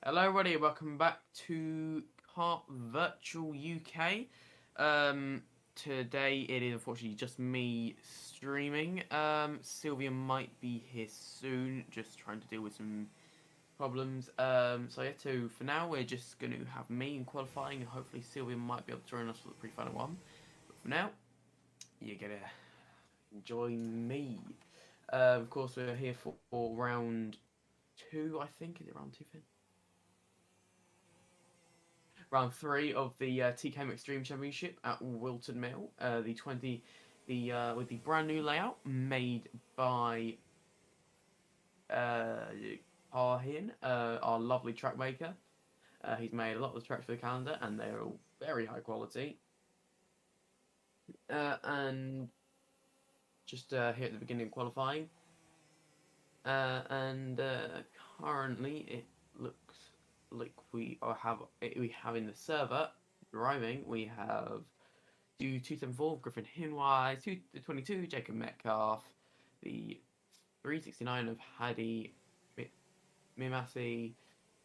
Hello, everybody. Welcome back to KartVirtual UK. Today it is unfortunately just me streaming. Sylvia might be here soon, just trying to deal with some problems. For now we're just going to have me in qualifying, and hopefully Sylvia might be able to join us for the pre-final one. But for now, you're gonna enjoy me. Of course, we're here for round two. I think is it round two, Finn? Round three of the TKM Extreme Championship at Whilton Mill. With the brand new layout made by uh, Arhin, our lovely track maker. He's made a lot of the tracks for the calendar, and they're all very high quality. And just here at the beginning of qualifying, and currently it looks like we have in the server driving. We have 274 Griffin Hinwise, 222 Jacob Metcalf, the 369 of Hadi Mimasi,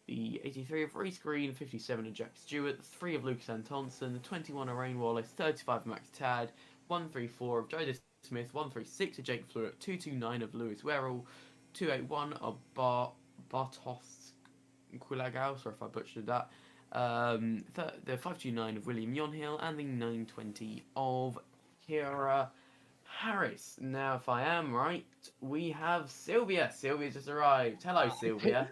the 83 of Reece Green, 57 of Jack Stewart, the 3 of Lucas Antonsen, the 21 of Rain Wallace, 35 of Max Tad, 134 of Jodie Smith, 136 of Jake Fluid, 229 of Lewis Werrell, 281 of Bartos Quilagao, sorry if I butchered that, the 529 of William Yonhill, and the 920 of Kira Harris. Now, if I am right, we have Sylvia. Sylvia just arrived. Hello, Sylvia.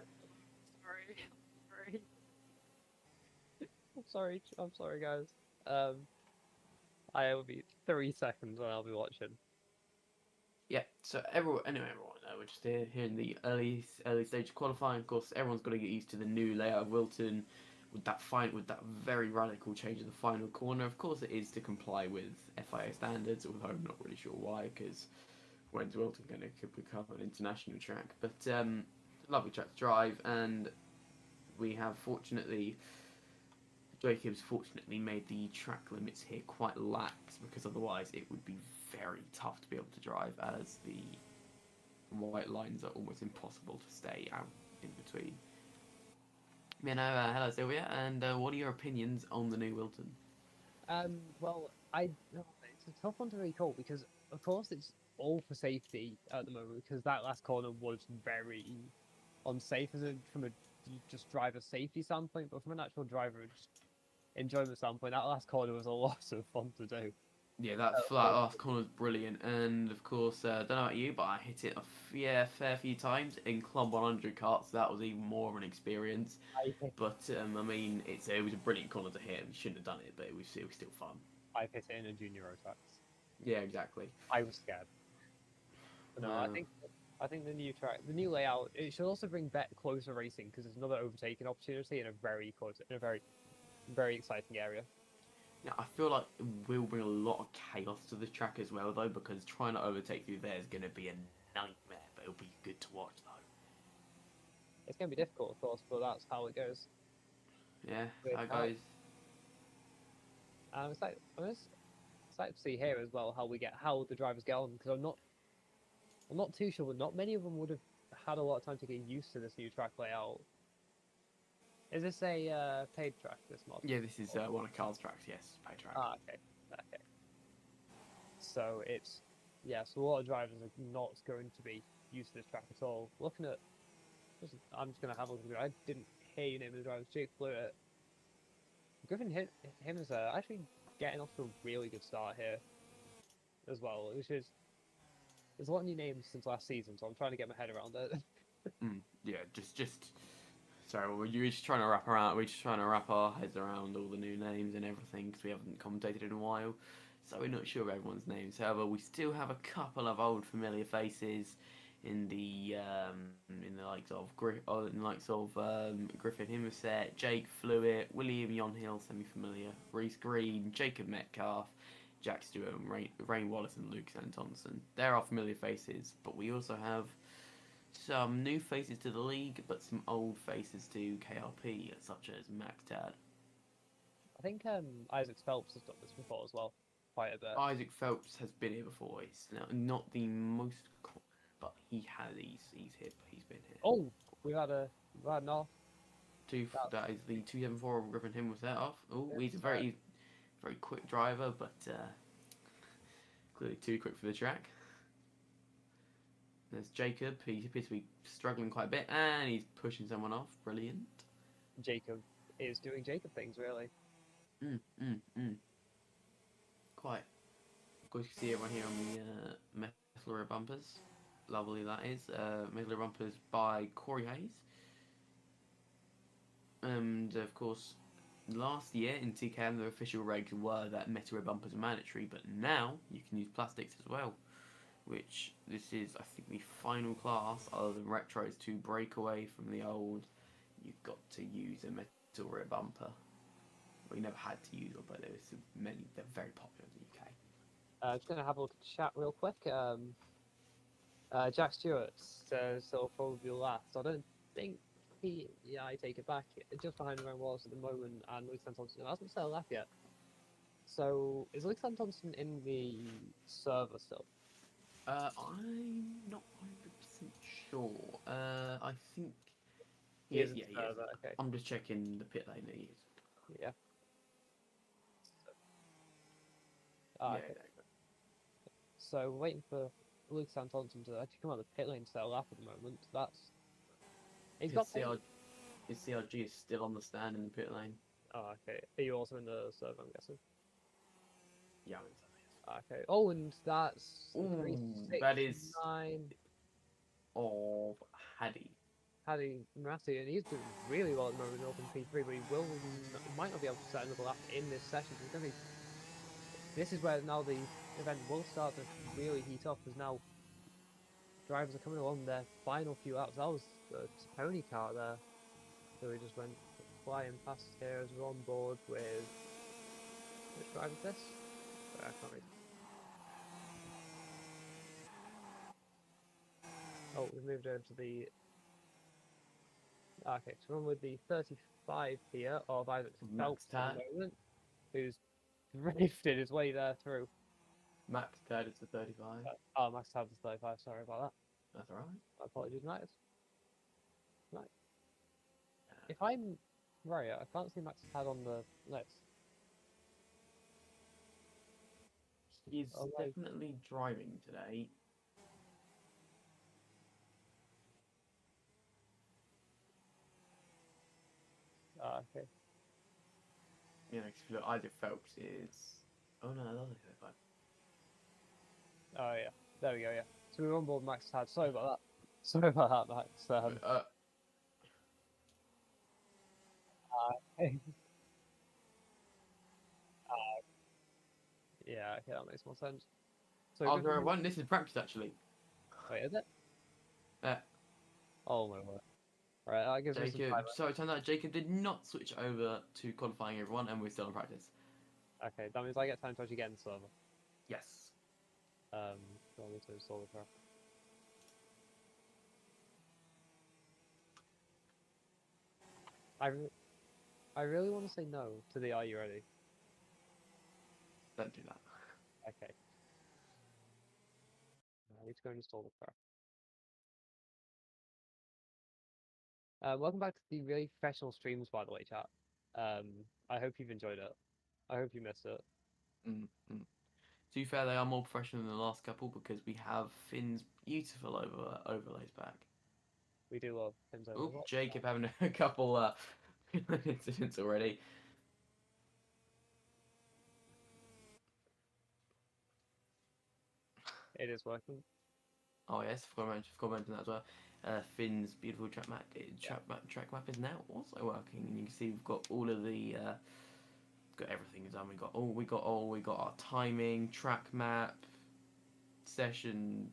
Sorry, sorry. I'm sorry, guys. Um, I will be 3 seconds when I'll be watching. Yeah, so everyone, we're just here in the early stage of qualifying. Of course, everyone's got to get used to the new layout of Wilton with that very radical change in the final corner. Of course, it is to comply with FIA standards, although I'm not really sure why, because when's Wilton going to become an international track? But lovely track to drive, and we have Jacobs fortunately made the track limits here quite lax, because otherwise it would be very tough to be able to drive, as the white lines are almost impossible to stay out in between. Hello Sylvia, and what are your opinions on the new Wilton? Well, no, it's a tough one to really call because, of course, it's all for safety at the moment because that last corner was very unsafe from a just driver safety standpoint, but from an actual driver just enjoyment standpoint, that last corner was a lot of fun to do. Yeah, that flat last corner is brilliant, and of course, don't know about you, but I hit it fair few times in Club 100 carts. So that was even more of an experience. I hit, But I mean, it was a brilliant corner to hit. We shouldn't have done it, but it was still fun. I hit it in a junior Rotax. Yeah, exactly. I was scared. But no, Uh, I think the new track, the new layout, it should also bring back closer racing because it's another overtaking opportunity in a very close, in a very exciting area. Yeah, I feel like it will bring a lot of chaos to the track as well, though, because trying to overtake through there is going to be a nightmare, but it'll be good to watch, though. It's going to be difficult, of course, but that's how it goes. Yeah, With that that, goes. I'm excited to see here as well how the drivers get on because I'm not too sure. Not many of them would have had a lot of time to get used to this new track layout. Is this a paid track? This mod? Yeah, this is one of Carl's tracks, yes, pay track. Ah, okay, okay. So it's yeah. So a lot of drivers are not going to be used to this track at all. Looking at, I'm just gonna have a look at it. I didn't hear your name of the driver. Jake Blewett. Griffin him is actually getting off to a really good start here as well, which is there's a lot of new names since last season, so I'm trying to get my head around it. Yeah, just. Sorry, we're just trying to wrap around. We're just trying to wrap our heads around all the new names and everything because we haven't commentated in a while, so we're not sure of everyone's names. However, we still have a couple of old familiar faces in the likes of Griffin Himmerset, Jake Fluid, William Yonhill, semi-familiar, Reece Green, Jacob Metcalf, Jack Stewart, and Rain Wallace and Luke Santonson. They're our familiar faces, but we also have some new faces to the league, but some old faces to KRP, such as Max Tad. I think Isaac Phelps has done this before as well, quite a bit. Isaac Phelps has been here before. He's not the most, but he's been here. Oh, we've had an off. That is the 274 Griffin Him was set off. Oh, he's a It's, very quick driver, but clearly too quick for the track. There's Jacob. He appears to be struggling quite a bit, and he's pushing someone off. Brilliant. Jacob is doing Jacob things, really. Quite. Of course, you can see everyone here on the metal rear bumpers. Lovely that is. Metal rear bumpers by Corey Hayes. And of course, last year in TKM, the official regs were that metal rear bumpers are mandatory, but now you can use plastics as well. Which this is, I think, the final class other than retros to break away from the old. You've got to use a metal rear bumper. Well, you never had to use it, but there was many. They're very popular in the UK. Just going to have a look at the chat real quick. Jack Stewart says he'll probably be last. I don't think he. Yeah, I take it back. Just behind where was at the moment, and Luke Thompson hasn't set a lap yet. So is Luke Thompson in the server still? I'm not 100% sure. I think. He Yeah, is in yeah, the he is. server. Okay. I'm just checking the pit lane that he is. Yeah. Yeah, Okay. there you go. So we're waiting for Luke Thompson to actually come out of the pit lane to set a lap at the moment. He's got. His CRG is still on the stand in the pit lane. Oh, okay. Are you also in the server? I'm guessing. Yeah, I'm in Okay. Oh, and that's Ooh, that is 369 of Haddy. Paddy Murati, and he's doing really well at the moment in Open P3, but he might not be able to set another lap in this session. So this is where now the event will start to really heat up, because now drivers are coming along their final few laps. That was the Tony car there, so we just went flying past here as we're on board with which driver is this? I can't read. Oh, we moved over to the. Okay, so we're on with the 35 here of Isaac Phelps at the moment, who's drifted his way there through. Max Tad is the 35. Oh, Max Tab is 35, sorry about that. That's alright. My apologies, Max. Right. If I'm right, I can't see Max Tab on the list. He's Oh, right. definitely driving today. Okay. You know, 'cause if you look, Isaac Phelps is. Oh no, that's only 35. Oh, yeah. There we go, yeah. So we're on board Max Tab. Sorry about that. Sorry about that, Max. Okay. Yeah, okay, that makes more sense. So After everyone, this is practice actually. wait, is it? Uh, Oh my word. Alright, that gives me some Jacob. time. So it turns out Jacob did not switch over to qualifying everyone, and we're still in practice. Okay, that means I get time to actually get in the server. Yes. So I need to install the car. I really want to say no to the "Are you ready?" Don't do that. Okay. I need to go and install the car. Welcome back to the really professional streams, by the way, chat. I hope you've enjoyed it. I hope you missed it. To be fair, they are more professional than the last couple because we have Finn's beautiful overlays back. We do love Pins over Oh, what? Jacob having a couple incidents already. It is working. Oh yes, forgot to mention that as well. Finn's beautiful track map is now also working, and you can see we've got all of the got everything done. We got our timing, track map, session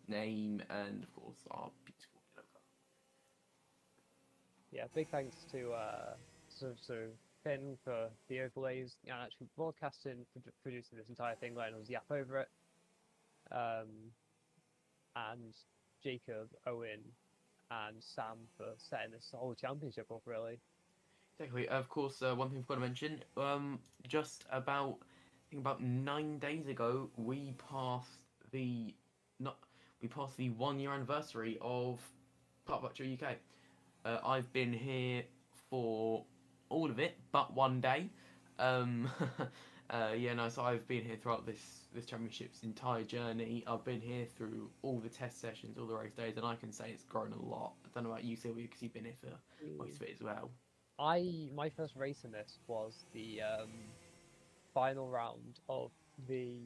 name, and of course our beautiful logo. Yeah, big thanks to Finn for the overlays and actually broadcasting, producing this entire thing, letting us yap over it. And Jacob, Owen, and Sam for setting this whole championship up, really. Exactly. Of course, one thing I've got to mention. Just about I think about 9 days ago, we passed the 1 year anniversary of KartVirtual UK. I've been here for all of it, but one day. Um, yeah, no. So I've been here throughout this championship's entire journey. I've been here through all the test sessions, all the race days, and I can say it's grown a lot. I don't know about you, Sylvia, because you've been here for most of it as well. My first race in this was the final round of the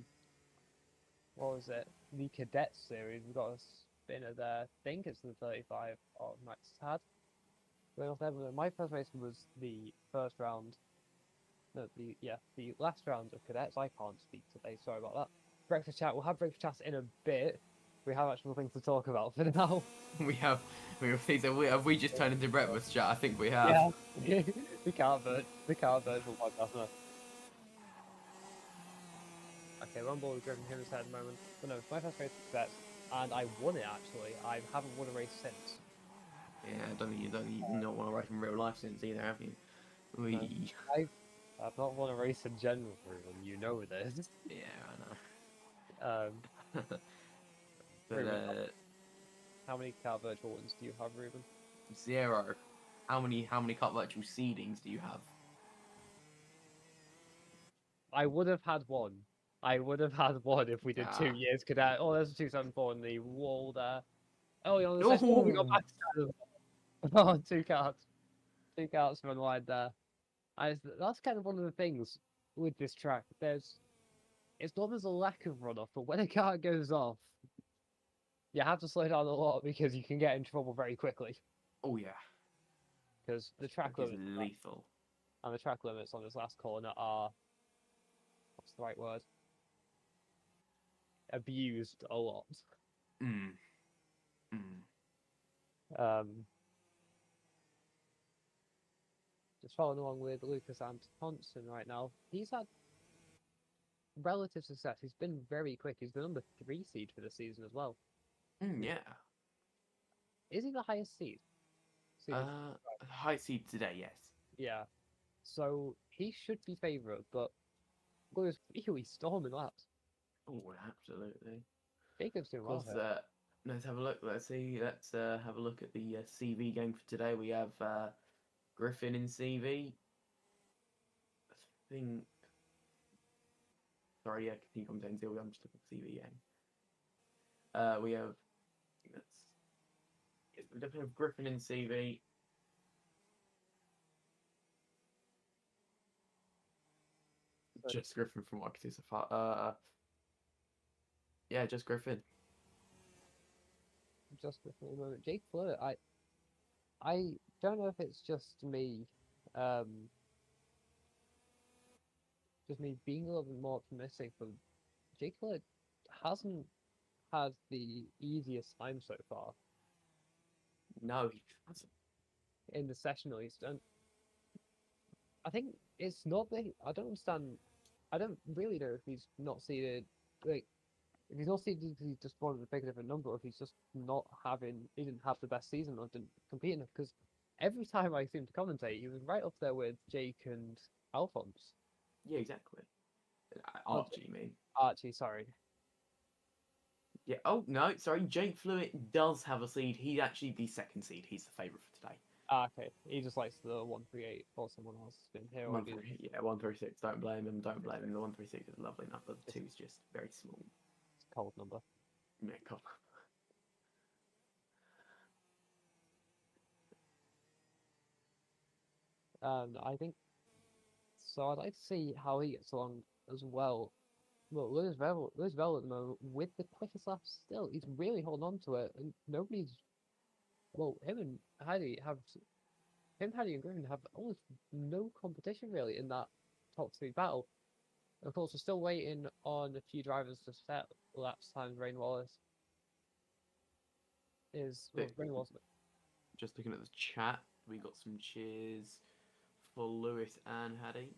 what was it? The cadet series. We got a spinner there. I think it's the 35 of Max had. Going off there, but my first race was the first round. No, the last round of cadets. I can't speak today. Sorry about that. Breakfast chat. We'll have breakfast chats in a bit. We have actual things to talk about for now. we have things. Have we just turned into breakfast chat? I think we have. Yeah, the car virtual podcast. No. Okay, one ball driven him his head at the moment. But no, it's my first race with cadets, and I won it actually. I haven't won a race since. Yeah, I don't think you not want to race in real life since either, have you? No, We. I've not won a race in general, and you know this. Yeah, Um, I know. But Ruben, how many car virtual wins do you have, Ruben? 0. How many KartVirtual seedings do you have? I would have had one. I would have had one if we did 2 years cadet. Oh, there's a 274 in the wall there. Oh, you're on the session. Oh, we got Oh, back to oh, two cards. Two cards run wide there. That's kind of one of the things with this track. It's not there's a lack of runoff, but when a car goes off, you have to slow down a lot because you can get in trouble very quickly. oh yeah, Because the that track is limits lethal. and the track limits on this last corner are what's the right word? Abused a lot. Mm, mm. Um, just following along with Lucas and Thompson right now. He's had relative success. He's been very quick. He's the number 3 seed for the season as well. Yeah. Is he the highest seed? Seeded? High seed today, yes. Yeah. So he should be favourite, but was really storming laps. Oh, absolutely. Jacob's doing Of well course, here. let's have a look. Let's see. Let's have a look at the CV game for today. We have Griffin in CV. I think. Sorry, yeah, continue commentating. Sylvia. I'm just looking at CV game. We have. That's. Yes, we definitely have Griffin in CV. Just Griffin from what I can see so far. Yeah, just Griffin. Just before the moment, Jake Flirt. I don't know if it's um, just me being a little bit more optimistic, but Jake Flirt hasn't had the easiest time so far No, he hasn't. in the session at least, and I think it's not that I don't understand. I don't really know if he's not seeded. Like, if he's not seeded because he just wanted to pick a different number, or if he's just not having. He didn't have the best season or didn't compete enough. Because every time I see him to commentate, he was right up there with Jake and Alphonse. Yeah, exactly. Not Archie, you mean? Archie, sorry. Yeah. Oh no, sorry. Jake Fluid does have a seed. He's actually the second seed. He's the favourite for today. Ah, okay. He just likes the 138 or someone else has been here. 136. Yeah, 136. Don't blame him. Don't blame him. The 136 is a lovely number. The two is just very small. It's a cold number. Yeah, come I think so. I'd like to see how he gets along as well. Well, Lewis Vell at the moment with the quickest lap still, he's really holding on to it, and nobody's. Well, him, Heidi, and Griffin have almost no competition really in that top 3 battle. Of course, we're still waiting on a few drivers to set laps times. Rain Wallace is well, on. Rain Wallace. Just looking at the chat, we got some cheers for Lewis and Hattie.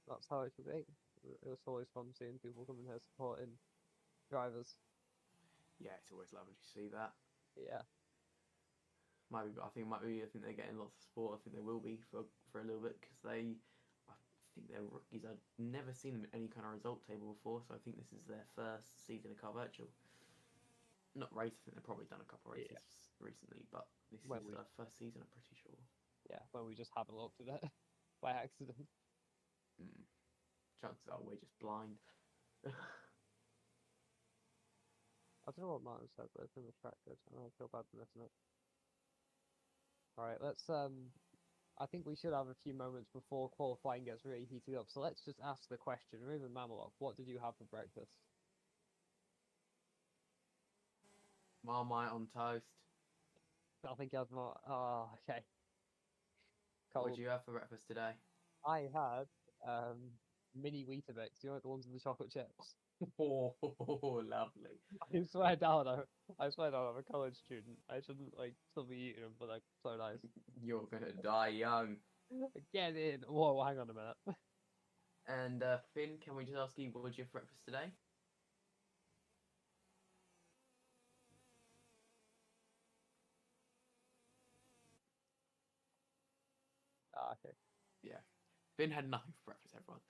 That's how it should be. It was always fun seeing people coming here supporting drivers. Yeah, it's always lovely to see that. Yeah. Might be, I think they're getting lots of support. I think they will be for a little bit because I think they're rookies. I've never seen them in any kind of result table before, so I think this is their first season of KartVirtual. Not race. I think they've probably done a couple of races recently, but this is their first season. I'm pretty sure. Yeah, when we just haven't looked at it by accident. Mm. Chances are we're just blind. I don't know what Martin said, but it's in the track good. I don't feel bad for missing it. Alright, let's I think we should have a few moments before qualifying gets really heated up. So let's just ask the question. Ruben Mamalok, what did you have for breakfast? Marmite on toast. I think I had more. Oh, okay. What Cold. did you have for breakfast today? I had mini Weetabix. You know the ones with the chocolate chips. Oh, lovely. I swear down. I'm a college student. I shouldn't like still be eating them, but like so nice. You're gonna die young. Get in. Whoa, hang on a minute. And Finn, can we just ask you what was your breakfast today? Ah, okay. Yeah, Finn had nothing for breakfast, everyone.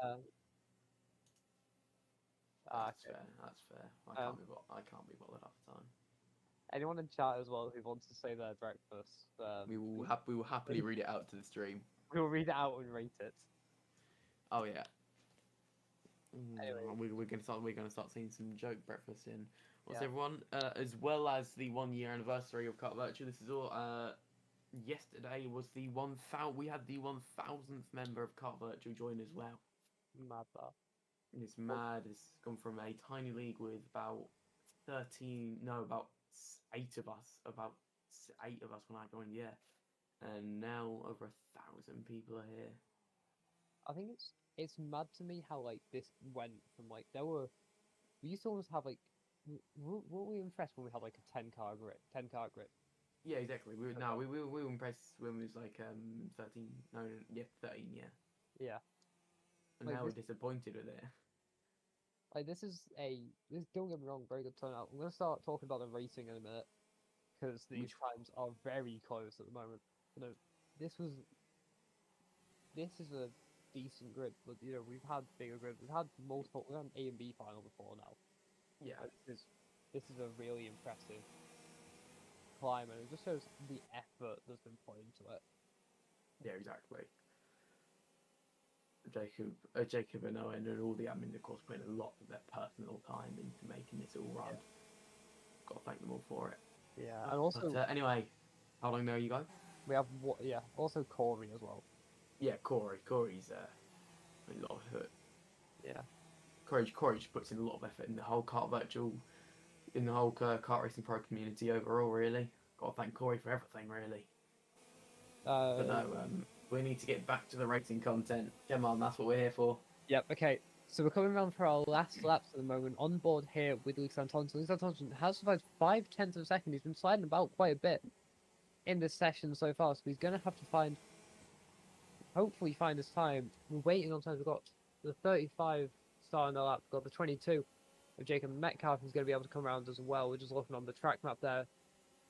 Um, That's okay. fair. That's fair. I can't be bothered half the time. Anyone in chat as well who wants to say their breakfast, We will happily read it out to the stream. we'll read it out and rate it. Oh yeah. Anyway. We're gonna start seeing some joke breakfasts in. What's Yeah. everyone? As well as the 1 year anniversary of KartVirtual. This is all. Yesterday was the 1,000. We had the 1,000th member of KartVirtual join as well. Mad that. It's mad. It's gone from a tiny league with about 13. No, about 8 of us. About 8 of us when I joined. Yeah, and now over 1,000 people are here. I think it's mad to me how like this went from like we used to almost have like were we impressed when we had like a 10 car grid. Yeah, exactly. We were impressed when it was like 13. No, yeah, 13. Yeah. Yeah. And Like now we're this, disappointed with it. like this don't get me wrong, very good turnout. I'm gonna start talking about the racing in a minute because these times are very close at the moment. You know, this is a decent grid, but you know we've had bigger grids. We've had an A and B final before now. Yeah. This is a really impressive climb, and it just shows the effort that's been put into it. Yeah, exactly. Jacob and Owen and all the admin, of course, putting a lot of their personal time into making this all run. Yeah. Got to thank them all for it. Yeah, and also But, anyway, how long there you go? we have also Corey as well. Yeah, Corey's a lot of effort. Yeah. Corey just puts in a lot of effort in the whole KartVirtual, in the whole kart racing pro community overall. Really, got to thank Corey for everything. Really. But no, we need to get back to the racing content. Come on, that's what we're here for. Yep. Okay. So we're coming around for our last laps at the moment. On board here with Luke Santonson. Luke Santonson has survived 0.5 of a second. He's been sliding about quite a bit in this session so far. So he's going to have to hopefully find his time. We're waiting on time. We've got the 35 star in the lap. We've got the 22 of Jacob Metcalf, who's going to be able to come around as well. We're just looking on the track map there,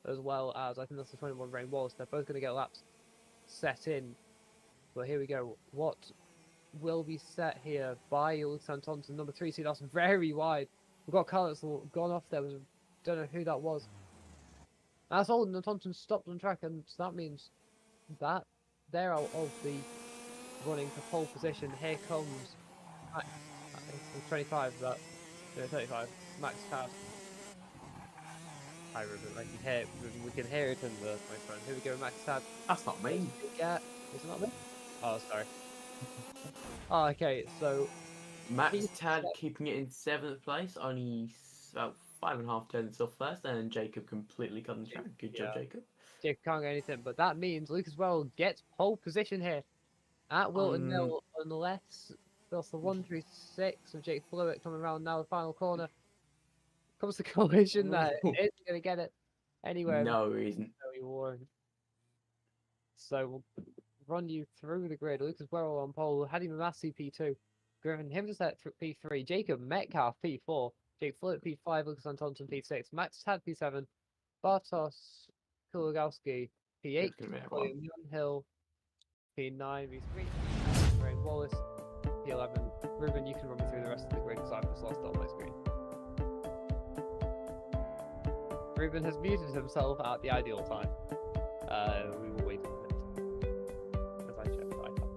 as well as I think that's the 21 Rain Wallace. They're both going to get laps set in. But here we go. What will be set here by Luke Santonson, number 3 seed. That's very wide. We've got Carl that's gone off there. Don't know who that was. That's all. Thompson stopped on track, and so that means that they're out of the running for pole position. Here comes 25. That 35. Max Tad. Hi Ruben. We can hear it in my friend. Here we go, Max Tad. That's not me. Yeah, is it not me? Oh, sorry. Oh, okay, so Max Tad keeping it in 7th place, only about 5.5 turns off first, and Jacob completely cut the track. Good job, Jacob. Jacob can't get anything, but that means Luke as well gets pole position here at Whilton Mill, unless there's the 136 of Jake Flewitt coming around now, the final corner. Comes the collision there. It's going to get it anywhere. No, he isn't. No, he won't. So we'll run you through the grid. Lucas Burrow on pole, Hadi Mamassi P2, Griffin Himmelset P3, Jacob Metcalf P4, Jake Flewitt P5, Lucas Antonson P6, Max Tad P7, Bartos Kulagowski P8, William Younghill P9, V3, Rain Wallace P11. Ruben, you can run me through the rest of the grid because I've just lost it on my screen. Ruben has muted himself at the ideal time. We will wait a minute. As I check, I can't.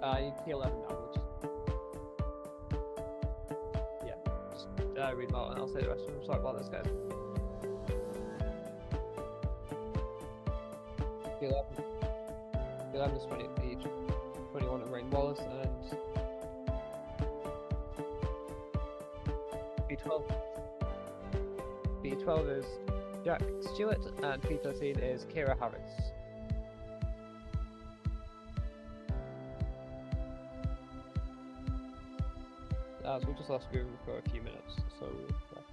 I need P11 now, which... Yeah, just read them out and I'll say the rest of them. Sorry about this, guys. P11. P11 is 20 each. 21 at Rain Wallace, and B12. B12 is Jack Stewart, and P13 is Kira Harris. So we'll just last room for a few minutes, so yeah.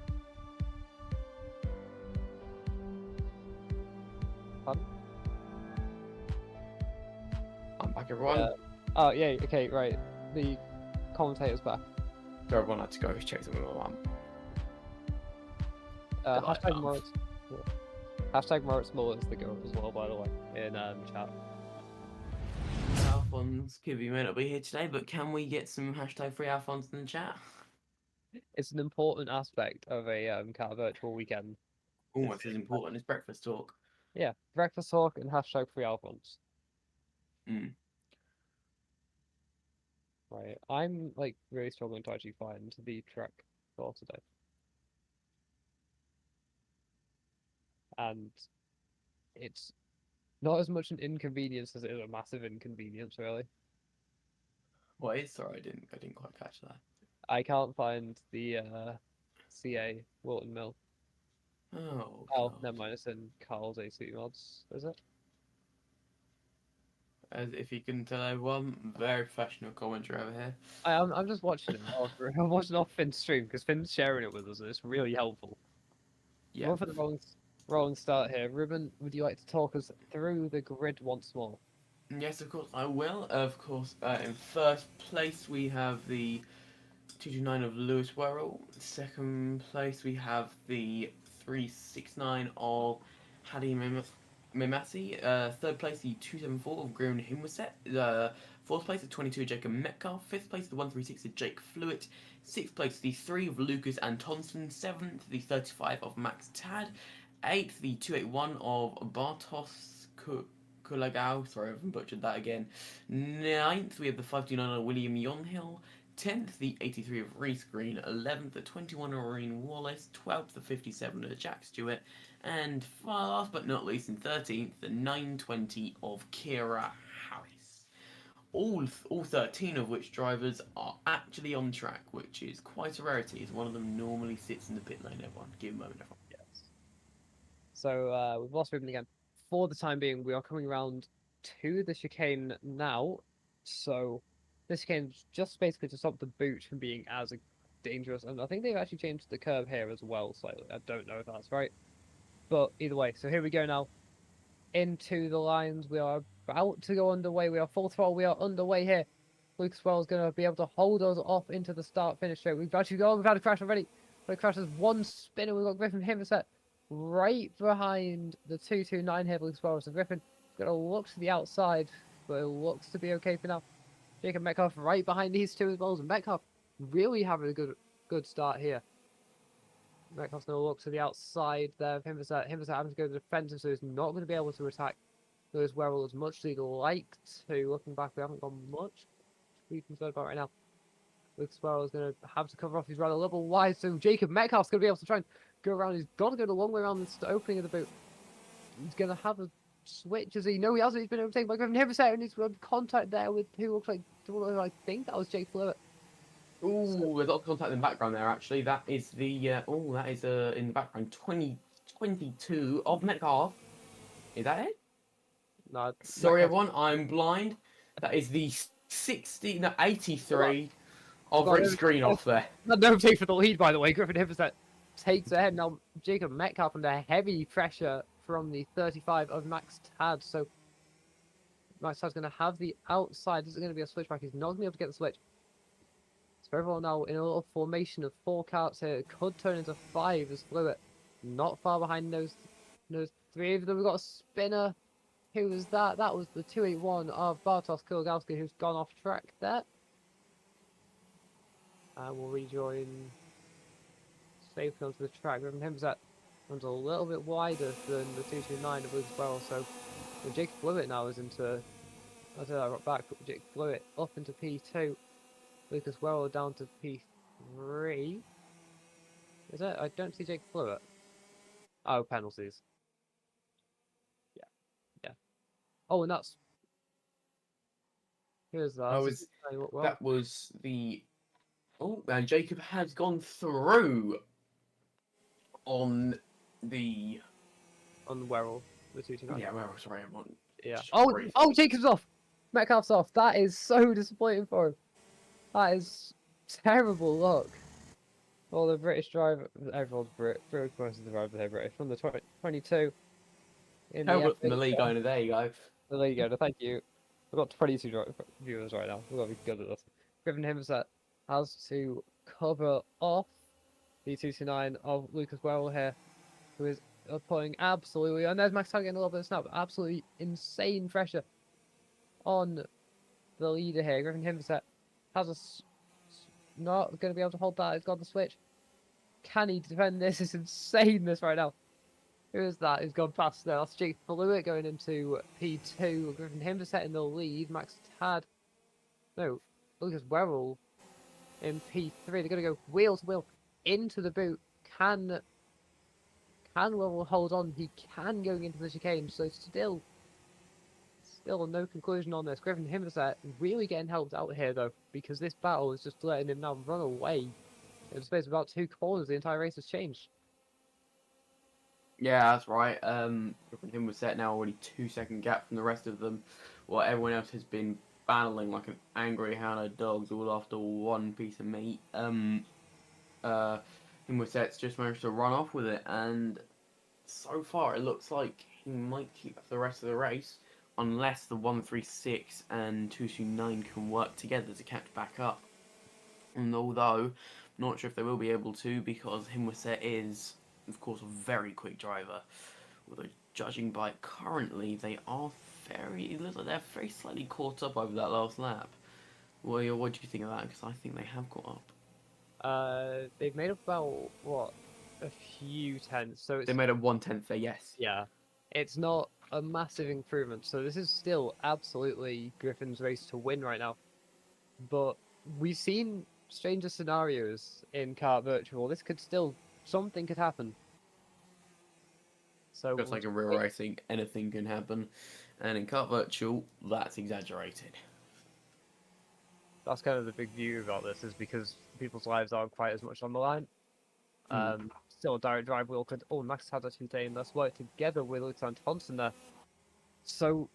Pardon? I'm back, everyone. Oh, yeah, okay, right. The commentator's back. So everyone had to go check something with my mum. Hashtag Moritz. Hashtag Moritz Muller is the goat as well, by the way, in chat. Alphonse Kibby may not be here today, but can we get some hashtag free Alphonse in the chat? It's an important aspect of a KartVirtual weekend. Almost as important as breakfast talk. Yeah, breakfast talk and hashtag free Alphonse. Mm. Right, I'm like really struggling to actually find the track for today. And it's not as much an inconvenience as it is a massive inconvenience, really. What is? Sorry, I didn't quite catch that. I can't find the CA Whilton Mill. Oh. Oh, God. never mind. It's in Carl's AC mods, is it? As if you can tell everyone, very professional commentary over here. I'm just watching it. I'm watching off Finn's stream because Finn's sharing it with us, and it's really helpful. Yeah. Going for the rolling start here. Ruben, would you like to talk us through the grid once more? Yes, of course I will. Of course, in first place we have the 229 of Lewis Worrell. Second place we have the 369 of Hadi Mimasi. Third place the 274 of Graham Himwaset. Fourth place the 22 of Jacob Metcalf. Fifth place the 136 of Jake Flewitt. Sixth place the 3 of Lucas Antonsen. Seventh the 35 of Max Tad. Eighth the 281 of Bartos Kulagau. Sorry, I've butchered that again. Ninth we have the 529 of William Yonhill. 10th, the 83 of Reese Green. 11th, the 21 of Maureen Wallace. 12th, the 57 of Jack Stewart. And last but not least, in 13th, the 920 of Kira Harris. All 13 of which drivers are actually on track, which is quite a rarity, as one of them normally sits in the pit lane. Everyone, give a moment, everyone. Yes. So we've lost Ruben again. For the time being, we are coming around to the chicane now. So this chicane is just basically to stop the boot from being as dangerous. And I think they've actually changed the curve here as well slightly. I don't know if that's right. But either way, so here we go now. Into the lines. We are about to go underway. We are full throttle. We are underway here. Luke Swell's going to be able to hold us off into the start-finish straight. We've actually gone. We've had a crash already. The crash has one spinner. We've got Griffin Himmerset right behind the 229 here. Luke Swell. So Griffin is going to look to the outside, but it looks to be okay for now. Jacob Metcalf right behind these two as well. And Metcalf really having a good start here. Metcalf's going to look to the outside there. Himmerset having to go to the defensive, so he's not going to be able to attack Lewis Werrell as much as he'd like to. Looking back, we haven't gone much. We can about right now. Lewis Werrell is going to have to cover off. He's run a little wide, so Jacob Metcalf's going to be able to try and go around. He's got to go the long way around the opening of the boot. He's going to have a switch as he... No, he hasn't. He's been overtaken by Griffin Himmerset, and he's got contact there with who looks like... I think that was Jake Flewitt. Ooh, there's a lot of contact in the background there, actually. That is the, that is, in the background, 22 of Metcalf. Is that it? No, Sorry, everyone, I'm blind. That is the 83 of Reese Green off there. No take for the lead, by the way. Griffin Himmerset takes ahead. Now, Jacob Metcalf under heavy pressure from the 35 of Max Tad. So, Max Tad's going to have the outside. This is going to be a switchback. He's not going to be able to get the switch. So everyone now in a little formation of 4 carts here. It could turn into 5 as Flewitt. Not far behind those 3 of them. We've got a spinner. Who was that? That was the 281 of Bartosz Kulagowski, who's gone off track there. and we'll rejoin safely onto the track. Griffin Himsat runs a little bit wider than the 229 of Lucas Well, so when Jake Fluid now is into, I said I got back, Jake Fluid up into P2, Lucas Well down to P3. Is it? I don't see Jake Fluid. Oh, penalties. Yeah, yeah. Oh, and that's here's that. I was that was the oh, and Jacob has gone through on the on Werrell, the 229. yeah. Well, sorry, I'm on. Yeah. Oh, Crazy. oh, Jacob's off. Metcalf's off. That is so disappointing for him. That is terrible luck. Well, the British driver, everyone's Brit. Most of the drivers are British. From the 22 in the Helmet from the FA league owner. There you go. There you go. Thank you. We've got 22 viewers right now. We've got to be good at this. Griffin Himset has to cover off the 229 of Lucas Werrell here, who is putting absolutely, and there's Max Tag getting a little bit of snap, absolutely insane pressure on the leader here. Griffin Himset has not going to be able to hold that. He's got the switch. Can he defend this? It's insane this right now. Who is that? Who's gone past there? That's Jake Fluid going into P2. Griffin Himset in the lead. Max Tad. No, Lucas Werrell in P3. They're going to go wheel to wheel into the boot. Can Werrell hold on? He can going into the chicane. So still no conclusion on this. Griffin Himset really getting helped out here though, because this battle is just letting him now run away. In the space of about 2 corners, the entire race has changed. Yeah, that's right. Him was set now already 2-second gap from the rest of them, while everyone else has been battling like an angry hound of dogs all after one piece of meat. Him was set's just managed to run off with it, and so far it looks like he might keep the rest of the race, unless the 136 and 229 can work together to catch back up. And although not sure if they will be able to, because Himwaset is, of course, a very quick driver. Although, judging by currently, they're very slightly caught up over that last lap. Well, what do you think of that? Because I think they have caught up. They've made about, what, a few tenths, so it's... They made a 1/10 there, yes. Yeah. It's not a massive improvement, so this is still absolutely Griffin's race to win right now. But we've seen stranger scenarios in KartVirtual. This could still... something could happen. So just like in real racing, anything can happen. And in KartVirtual, that's exaggerated. That's kind of the big view about this, is because people's lives aren't quite as much on the line. Still a direct drive wheel could... Oh, Max had a 2 day, and let's work together with Alexander Thompson there. So,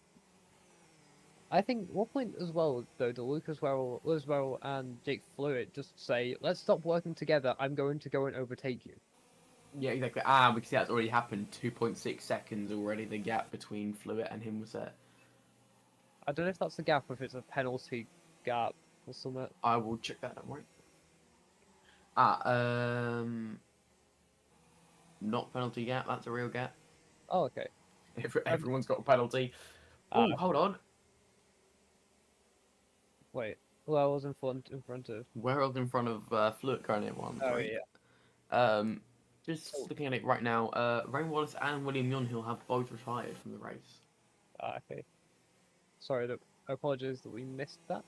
I think one point as well, though, the Lucas Werrell and Jake Fluid just say, let's stop working together, I'm going to go and overtake you. Yeah, exactly. Because that's already happened. 2.6 seconds already, the gap between Fluid and him was there. I don't know if that's the gap or if it's a penalty gap or something. I will check that out, right? Not penalty gap, that's a real gap. Oh, okay. Everyone's got a penalty. Oh, hold on. Wait, well, I was in front of... Werrell's in front of Fluid currently at one. Oh, yeah. Just looking at it right now, Rain Wallace and William Yonhill have both retired from the race. Okay. Sorry, I apologize that we missed that.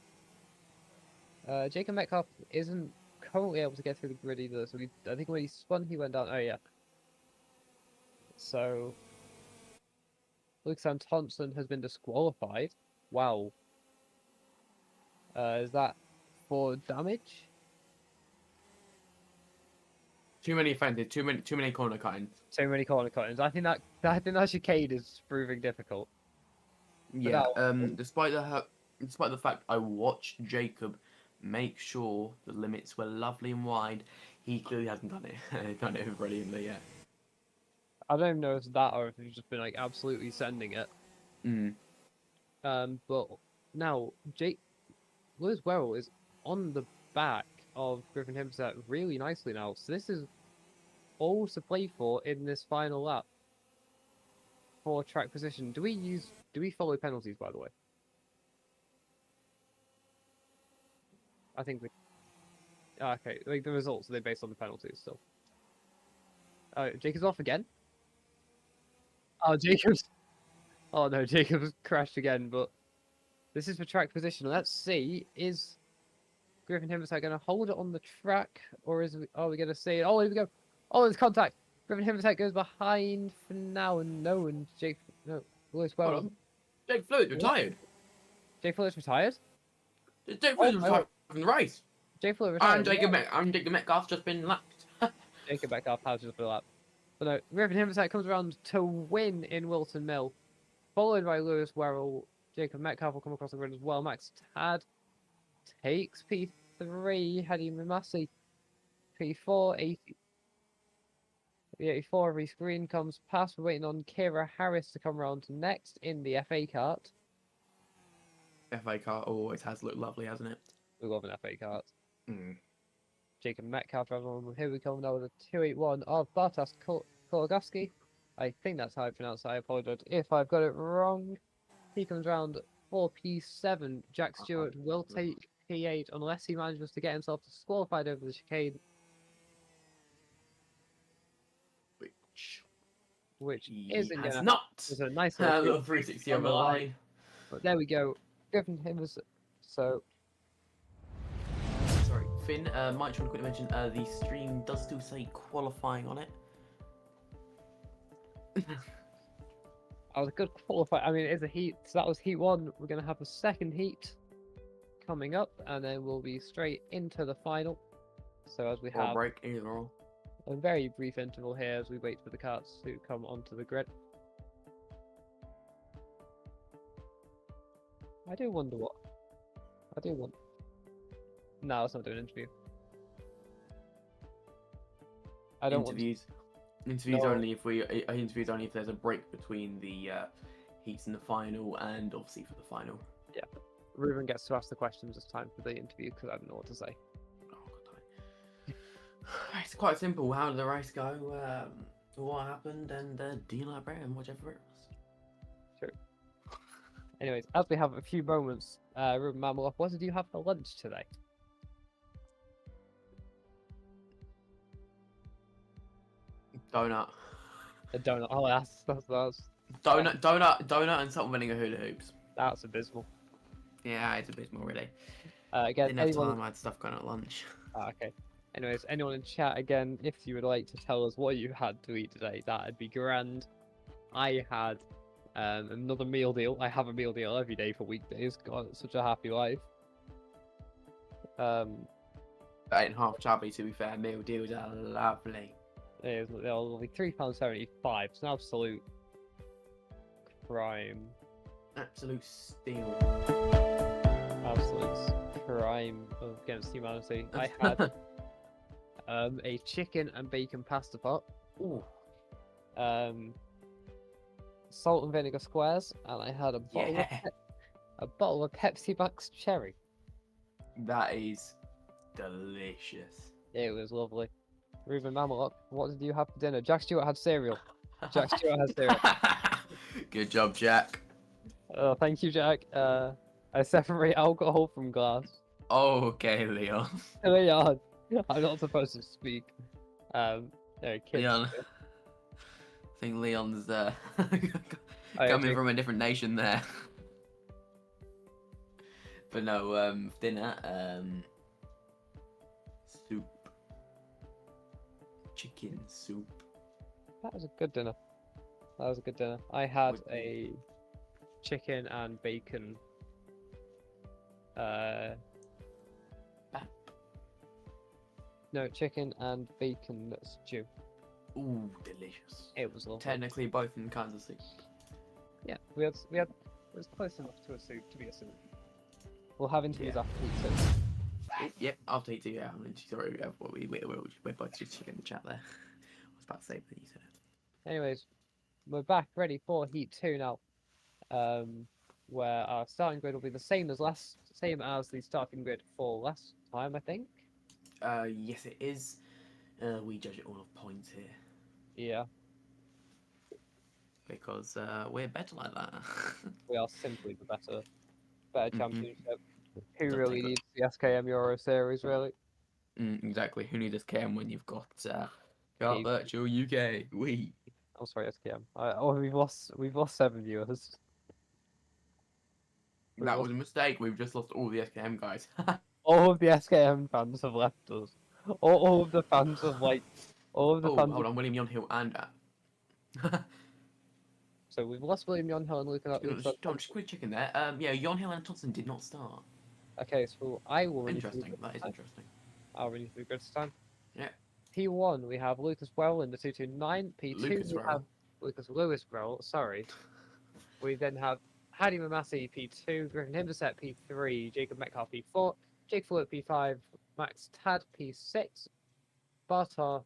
Jacob Metcalf isn't currently able to get through the grid either, so I think when he spun, he went down. Oh, yeah. So, Alexander Thompson has been disqualified. Wow. Is that for damage? Too many offended. Too many corner cuttings. So many corner cuttings. I think that chicane is proving difficult. Yeah. Despite the fact I watched Jacob make sure the limits were lovely and wide, he clearly hasn't done it. Done it brilliantly yet. I don't even know if it's that or if he's just been like absolutely sending it. But now Lewis Werrell is on the back of Griffin Himset really nicely now. So this is all to play for in this final lap for track position. Do we follow penalties, by the way? I think we... Okay, like the results, are they based on the penalties still? Oh, Jacob's off again? Oh, Jacob's... Oh no, Jacob's crashed again, but... This is for track position. Let's see, is Griffin Himmelstein going to hold it on the track, or is we... Are we going to see it? Oh, here we go. Oh, there's contact. Griffin Himmelstein goes behind for now, and no, and Jake... No, Lewis Hold well. on. Jake Fluid What? retired. Jake Fuller's retired? Jake Oh Fluid my retired from the race. Jake Fuller And retired. Jacob Metcalf's just been lapped. Jacob Metcalf has just been lap. But no, Griffin Himmelstein comes around to win in Whilton Mill, followed by Lewis Werrell. Jacob Metcalf will come across the grid as well. Max Tad takes P3. Hadi Mamasi P4. 84. Reese Green comes past. We're waiting on Kira Harris to come around next in the FA kart. FA Kart always has looked lovely, hasn't it? We love an FA kart. Mm. Jacob Metcalf driving on. Here we come now with a 281 of Bartas Kologaski. I think that's how I pronounce it. I apologize if I've got it wrong. He comes round 4P7. Jack Stewart will take P8 unless he manages to get himself disqualified over the chicane, which He isn't has gonna. not. It's a nice A little little 360 over the line. But there we go. Griffin Himmels. So Sorry, Finn, might just want to quickly mention the stream does still say qualifying on it. I was a good qualifier. I mean, it's a heat. So that was heat one. We're gonna have a second heat coming up, and then we'll be straight into the final. So as we Or have break, either or. a very brief interval here as we wait for the karts to come onto the grid. I do wonder what. I do want. No, let's not do an interview. I don't Interviews. Interviews No. only if interviews only if there's a break between the heats and the final, and obviously for the final. want. Ruben gets to ask the questions this time for the interview because I don't know what to say. Oh, God, time. It's quite simple. How did the race go? What happened? And do you like bread and whichever it was. Anyways, as we have a few moments, Ruben Mameloff, what did you have for lunch today? Donut. A donut. Oh, that's Donut and salt and vinegar hula hoops. that's abysmal. Yeah, it's abysmal, really. Again, Didn't have anyone... time. I had stuff going at lunch. Okay. Anyways, anyone in chat again, if you would like to tell us what you had to eat today, that'd be grand. I had another meal deal. I have a meal deal every day for weekdays. God, it's such a happy life. That ain't half chubby, to be fair. Meal deals are lovely. They're only £3.75. It's an absolute crime. Absolute steal. Absolute crime against humanity. I had a chicken and bacon pasta pot. Ooh. Salt and vinegar squares, and I had a bottle of Pepsi Max cherry. That is delicious. It was lovely. Ruben Mamelock, what did you have for dinner? Jack Stewart had cereal. Jack Stewart has cereal. Good job, Jack. Thank you, Jack. I separate alcohol from glass. Oh, okay, Leon. Leon, I'm not supposed to speak. Kids. Leon. I think Leon's I coming agree. from a different nation there. But no, dinner, soup. Chicken soup. That was a good dinner. That was a good dinner. I had With- a chicken and bacon. No, chicken and bacon stew. Ooh, delicious. It was lovely. Technically, both in kinds of soup. Yeah, we had. It was close enough to a soup to be a soup. We'll have interviews Yeah. after pizza. Yep, after eat too, yeah. I mean, sorry, we're both just checking the chat there. I was about to say, but you said it. Anyways, we're back ready for Heat 2 now. Where our starting grid will be the same as the starting grid for last time, I think. Yes, it is. We judge it all off points here Yeah, because we're better like that. we are simply the better Mhm. championship. Who Don't really take it. needs the SKM Euro Series, really? Exactly. Who needs SKM when you've got Keep. KartVirtual UK? We. I'm sorry, SKM. Oh, we've lost 7 viewers. We've That lost was a mistake. We've just lost all the SKM guys. all of the SKM fans have left us. All of the fans of like all of the Oh, fans. hold on. William Yonhill and So we've lost William Yonhill and Lucas. just quick checking there. Yeah, Yonhill and Thompson did not start. Okay, so I will run you through Interesting. the That is time. interesting. I'll run you through the grid this time. Yeah. P1 we have Lucas Well in the 229. P2 Lucas we have Rowe. Lucas Lewis Well. Sorry. We then have Hadi Mamasi P2, Griffin Himberset P3, Jacob Metcalf P4, Jake Fuller P5, Max Tad P6, Bartos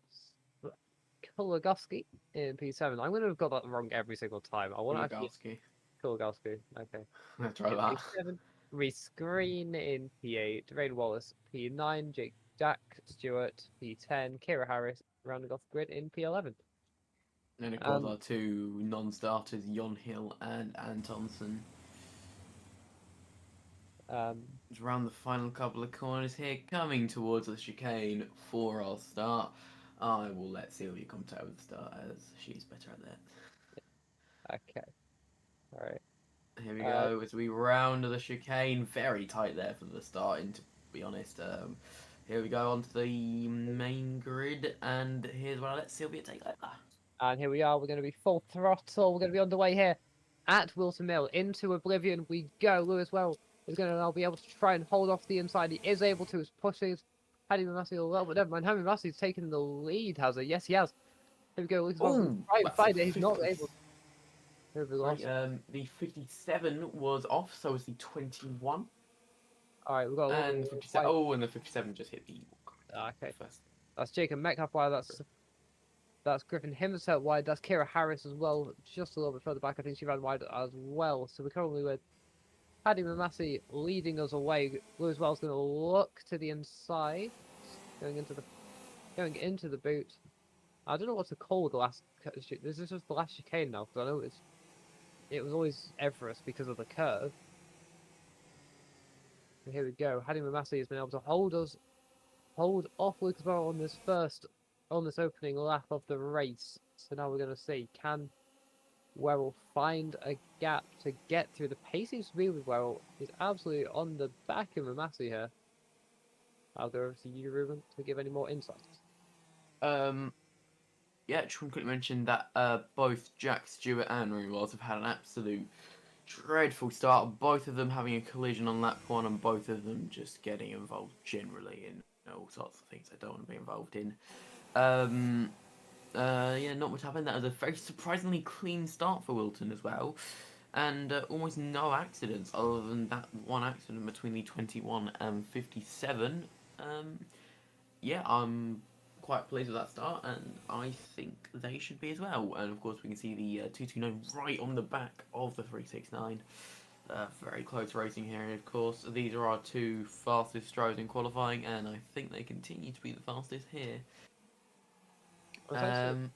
Kulagowski in P7. I'm going to have got that wrong every single time. I want to actually Kulagowski. Kulagowski. Okay. Let's try In that. P7, Reese Green in P8, Dwayne Wallace P9, Jack Stewart P10, Kira Harris rounding off the grid in P11. And of course, Um, our two non-starters, Yonhill and Antonsen. um, It's around the final couple of corners here, coming towards the chicane for our start. I will let Sylvia come to with the start as she's better at that. okay. All right. Here we go as we round the chicane. Very tight there for the start, and to be honest, here we go onto the main grid, and here's where I let Sylvia take over. And here we are. We're going to be full throttle. We're going to be underway here at Whilton Mill. Into Oblivion we go. Lewis Well is going to now be able to try and hold off the inside. He is able to. His pushes. Paddy Massey a little bit. Never mind. Hammy Massey's taking the lead, has he? Yes, he has. Here we go. Lewis Well Oh, try and fight it. He's not able. Here we right, lost. the 57 was off, so was the 21. All right, we've got a little And bit of 57. fight. Oh, and the 57 just hit the Okay. first. That's Jacob Metcalf wide. That's Griffin Himself wide. That's Kira Harris as well. Just a little bit further back. I think she ran wide as well. So we're currently with Paddy Mamasi leading us away. Lewis Wells going to look to the inside, going into the boot. I don't know what to call the last. This is just the last chicane now because I know it was always Everest because of the curve. And here we go. Paddy Mamasi has been able to hold off Lucas Wells on this opening lap of the race. So now we're going to see can Werrell find a gap to get through. The pace seems to be with Werrell. He's absolutely on the back of Mamasi here. I'll go over to you, Ruben, to give any more insights. Yeah, just want to quickly mention that both Jack Stewart and Rooney Wells have had an absolute dreadful start. Both of them having a collision on lap one, and both of them just getting involved generally in all sorts of things they don't want to be involved in. Yeah, not much happened. That was a very surprisingly clean start for Whilton as well, and almost no accidents other than that one accident between the 21 and 57. Yeah, I'm quite pleased with that start, and I think they should be as well. And of course, we can see the 229 right on the back of the 369. Very close racing here, and of course, these are our two fastest strokes in qualifying, and I think they continue to be the fastest here. Sorry.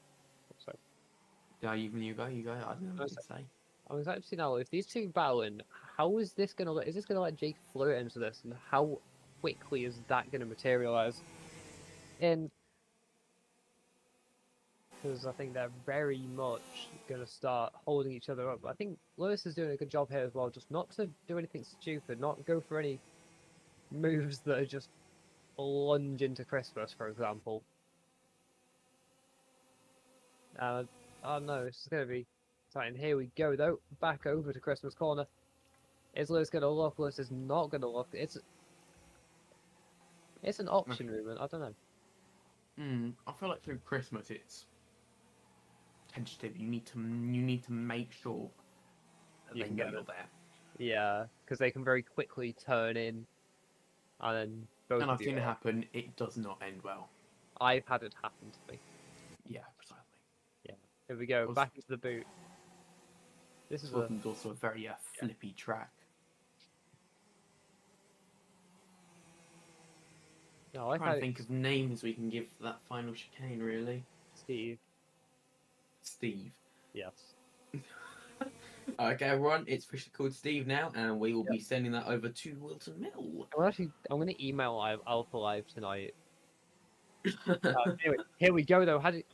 Yeah, you go. I don't know what to say. I was actually now if these two battling, how is this gonna is this gonna let Jake float into this, and how quickly is that gonna materialize? In because I think they're very much gonna start holding each other up. I think Lewis is doing a good job here as well, just not to do anything stupid, not go for any moves that are just lunge into Christmas, for example. Oh no, this is gonna be exciting. Here we go though, back over to Christmas corner. Is Lewis gonna look? Lewis is not gonna look. It's an option movement. I don't know. I feel like through Christmas it's tentative. You need to make sure that You they can know get you're it. there. Yeah, because they can very quickly turn in, and then both And of I've you seen it are. happen. It does not end well. I've had it happen to me. Yeah, precisely. Yeah. Here we go, Also, back into the boot. This is a Wilton's also a very flippy track. no. I've Trying had to it, think of names we can give for that final chicane. Really, Steve. Steve. Yes. Okay, everyone, it's officially called Steve now, and we will be sending that over to Whilton Mill. I'm gonna email Alpha Live tonight Anyway, here we go though. Hadi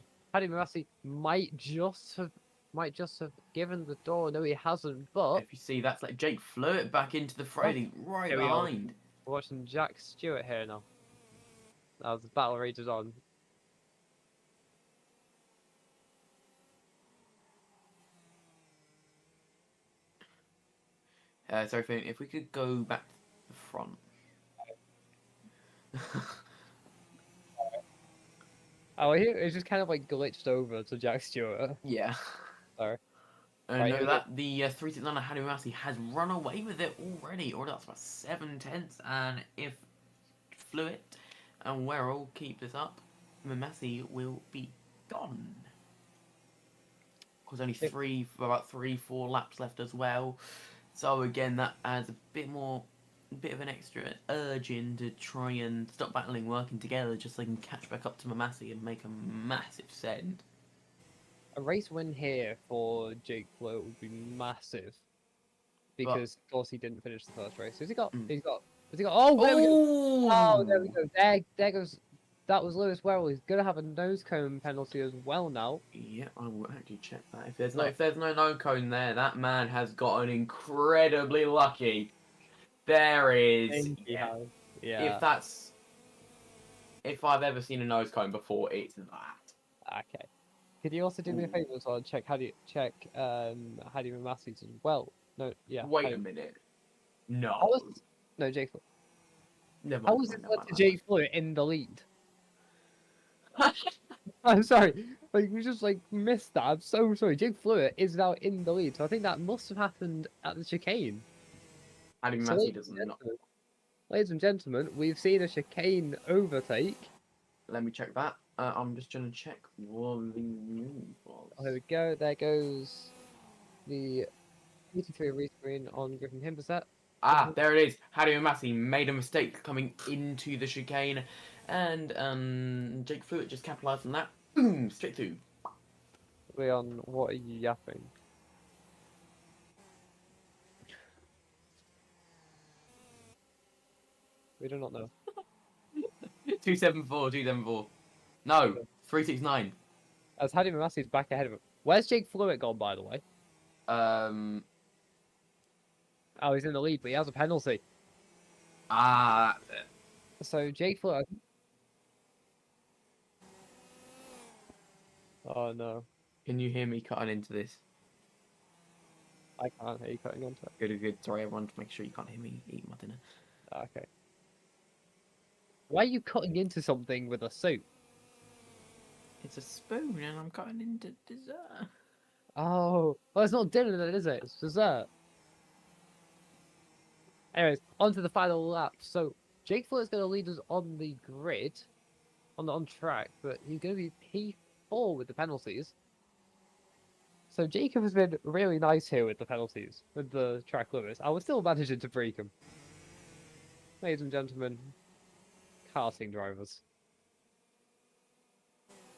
Massey might just have given the door. No, he hasn't. But If you see, that's like Jake Flirt back into the oh, fray, right here we are. behind. We're watching Jack Stewart here now. As the battle rages on. Sorry, Finn, if we could go back to the front. Oh, here it's just kind of like glitched over to Jack Stewart. Yeah. Sorry. I Right, know here we that the 369 Hadi Massey has run away with it already. Or that's about 7/10, and if Fluid and Werrell keep this up, Massey will be gone. Because only about 3-4 laps left as well. So again, that adds a bit of an extra urge in to try and stop battling, working together, just so they can catch back up to Massey and make a massive send. A race win here for Jake Float would be massive. Because of course he didn't finish the first race. Has he got? Has he got? Oh, there we go. Oh, there we go. There goes. That was Lewis Werrell. He's gonna have a nose cone penalty as well now. Yeah, I will actually check that. If there's no cone there, that man has gotten incredibly lucky. There is. Yeah. Yeah. If I've ever seen a nose cone before, it's that. Okay. Could you also do me a favor as well? Check Hadi Massey's as well. No, yeah. Wait a minute. No. No, Jake Floyd. Never How mind, was it never led to mind. Jake Floyd in the lead? I'm sorry. Like, we just, like, missed that. I'm so sorry. Jake Floyd is now in the lead. So I think that must have happened at the chicane. Hadi Massey does not. Ladies and gentlemen, we've seen a chicane overtake. Let me check that. I'm just going to check what the news was. Oh, here we go. There goes the 83 rescreen on Griffin Himberset. Ah, there it is. Hadi Massey made a mistake coming into the chicane, and Jake Fluid just capitalised on that. Boom, straight through. Leon, what are you yapping? We do not know. 274. No, 369. As Hadi Massey's back ahead of him. Where's Jake Fluid gone, by the way? Oh, he's in the lead, but he has a penalty. That's it. So Jake Fluid. Oh no. Can you hear me cutting into this? I can't hear you cutting onto it. Good. Sorry, everyone, to make sure you can't hear me eat my dinner. Okay. Why are you cutting into something with a soup? It's a spoon, and I'm cutting into dessert. Oh, well, it's not dinner then, is it? It's dessert. Anyways, on to the final lap. So Jake Fluid is going to lead us on the grid, on track, but he's going to be P4 with the penalties. So Jacob has been really nice here with the penalties, with the track limits. I was still managing to break him. Ladies and gentlemen, karting drivers.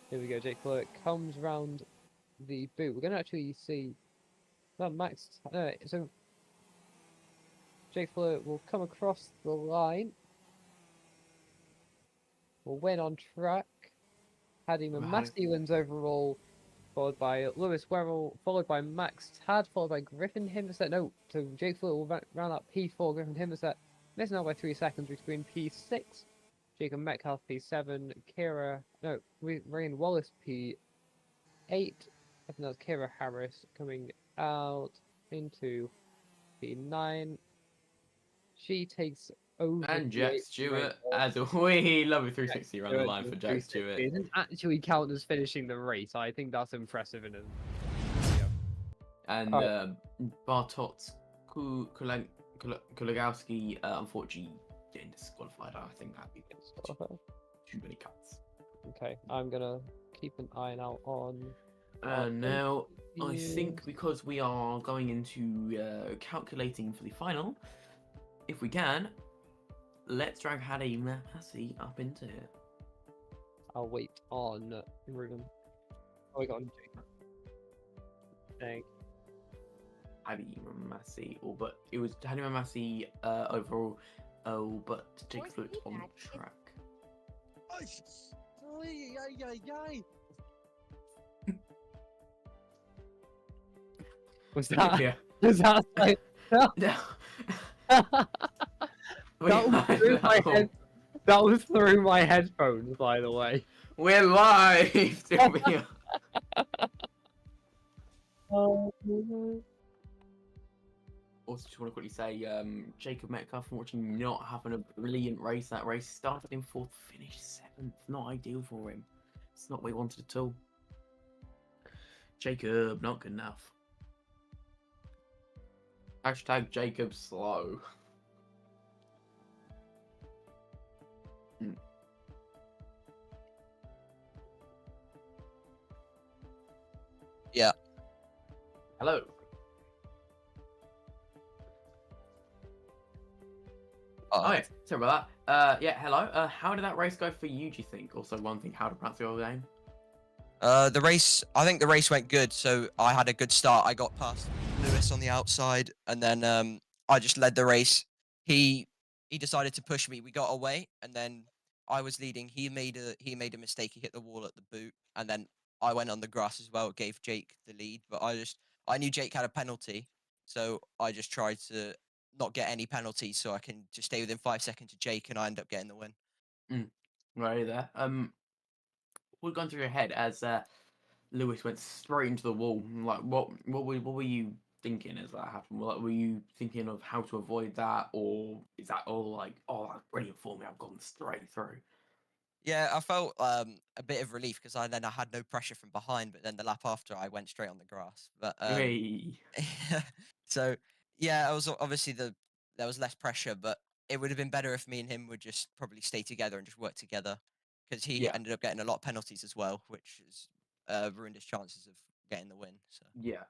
Here we go, Jake Fluid comes round the boot. We're going to actually see that Max. So Jake Fluid will come across the line. Will win on track. Hadi Massey wins overall, followed by Lewis Werrell, followed by Max Tad, followed by Griffin Himberset. No, so Jake Fluid will round up P4, Griffin Himberset missing out by 3 seconds between P6. Jacob Metcalf P7, Ryan Wallace P8. I think that's Kira Harris coming out into P9. She takes over. And Jack Stewart, as we love a 360 around the line for Jack Stewart. It didn't actually count as finishing the race. I think that's impressive in it. And Bartosz Kulagowski, unfortunately, getting disqualified. I think that'd be too many cuts. Okay, I'm gonna keep an eye out on. And now, I think because we are going into calculating for the final, if we can, let's drag Hadi Massey up into here. I'll wait on Ruben. Oh, we got on Jake. Dang. Hadi Massey, but it was Hadi Massey overall. Oh, but Jake Fluid on track. Oi, ay, ay, ay. Was that? Yeah. Was that like? No. that We was through my know. head. That was through my headphones, by the way. We're live, Sylvia. Oh. Also, just want to quickly say, Jacob Metcalf, unfortunately, not having a brilliant race. That race started in fourth, finished seventh. Not ideal for him. It's not what he wanted at all. Jacob, not good enough. Hashtag Jacob slow. Yeah. Hello. Oh yeah, sorry about that. Yeah, hello. How did that race go for you, do you think? Also, one thing, how to pronounce your name? The race, I think the race went good. So I had a good start. I got past Lewis on the outside, and then I just led the race. He decided to push me. We got away, and then I was leading. He made a mistake. He hit the wall at the boot, and then I went on the grass as well. It gave Jake the lead, but I knew Jake had a penalty, so I just tried to not get any penalties so I can just stay within 5 seconds of Jake, and I end up getting the win. Right there. What gone through your head as Lewis went straight into the wall? Like, what were you thinking as that happened? Like, were you thinking of how to avoid that, or is that all like, oh, that's brilliant for me, I've gone straight through? Yeah, I felt a bit of relief because I had no pressure from behind, but then the lap after I went straight on the grass. But Hey. so yeah, I was obviously there was less pressure, but it would have been better if me and him would just probably stay together and just work together because he Yeah, ended up getting a lot of penalties as well, which has ruined his chances of getting the win. So yeah,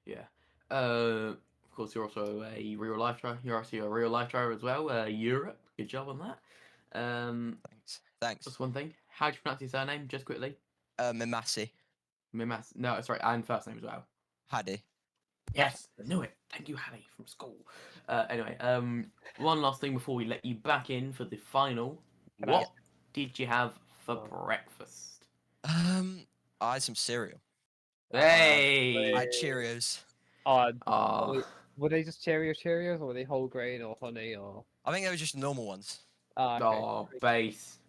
yeah. Of course, you're also a real life driver. You're actually a real life driver as well. Europe, good job on that. thanks, Just one thing. How do you pronounce your surname? Just quickly. Mimasi, Mimas. No, sorry, and first name as well. Hadi. Yes, I knew it. Thank you, Harry, from school. Anyway, one last thing before we let you back in for the final. Can I ask? What did you have for Oh. breakfast? I had some cereal. I Hey! had Cheerios. Oh, Ah, were they just Cheerios, or were they whole grain or honey or? I think they were just normal ones. Ah, okay. oh, base.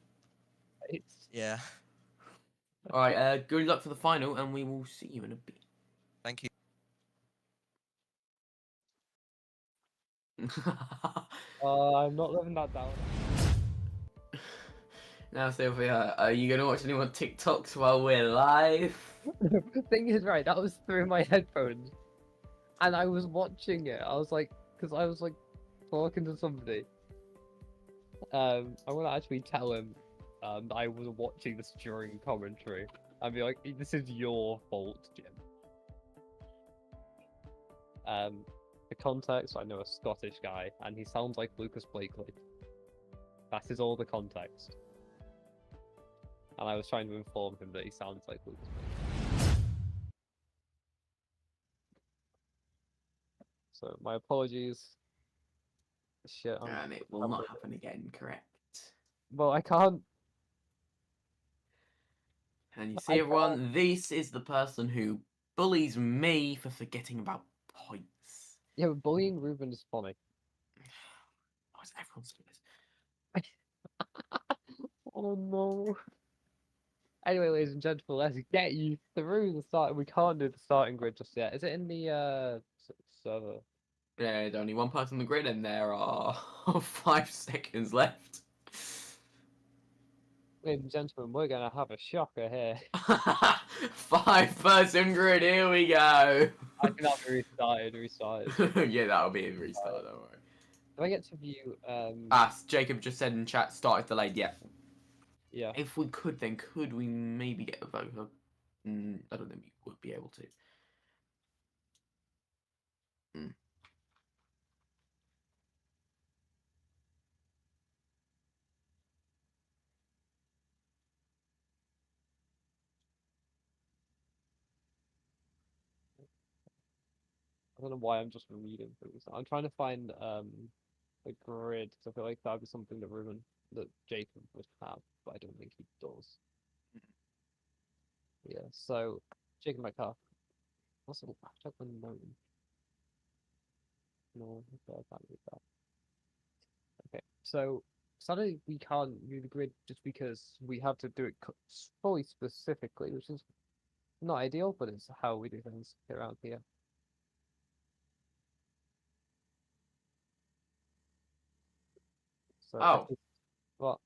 It's Yeah. All right. Good luck for the final, and we will see you in a bit. Thank you. I'm not living that down. Now, Sylvia, are you gonna watch any more TikToks while we're live? The thing is, right, that was through my headphones, and I was watching it. I was like, because I was like talking to somebody. I want to actually tell him that I was watching this during commentary. I'd be like, this is your fault, Jim. For context, I know a Scottish guy, and he sounds like Lucas Blakely. That is all the context. And I was trying to inform him that he sounds like Lucas Blakely. So my apologies. Shit. And it will not happen again, correct? Well, I can't. And you I see, can't. everyone, this is the person who bullies me for forgetting about points. Yeah, but bullying Ruben is funny. Why is everyone doing this? Oh no. Anyway, ladies and gentlemen, let's get you through the start. We can't do the starting grid just yet. Is it in the server? There's only one person on the grid, and there are 5 seconds left. Ladies and gentlemen, we're gonna have a shocker here. 5-person grid, here we go. I think that'll be restarted. Yeah, that'll be a restart, don't worry. Do I get to view Jacob just said in chat, start is delayed, yeah. yeah. If we could, then could we maybe get a vote? I don't think we would be able to. Mm. I don't know why I'm just reading things. I'm trying to find a grid because I feel like that'd be something that Ruben that Jacob would have, but I don't think he does. Yeah, so Jacob Metcalf. What's the hashtag unknown? No, okay, I can't read that. Okay, so sadly we can't view the grid just because we have to do it fully specifically, which is not ideal, but it's how we do things around here. So Oh. what?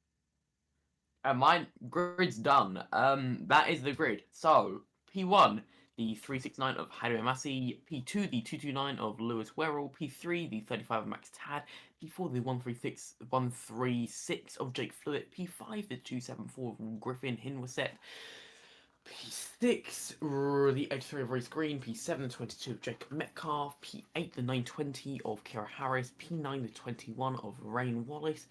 My grid's done. That is the grid. So P1, the 369 of Hadio Massey. P2, the 229 of Lewis Werrell. P3, the 35 of Max Tad. P4, the 136 of Jake Fluitt. P5, the 274 of Griffin Hinwasset. P6, the 83 of Reece Green. P7, the 22 of Jacob Metcalf. P8, the 920 of Kira Harris. P9, the 21 of Rain Wallace.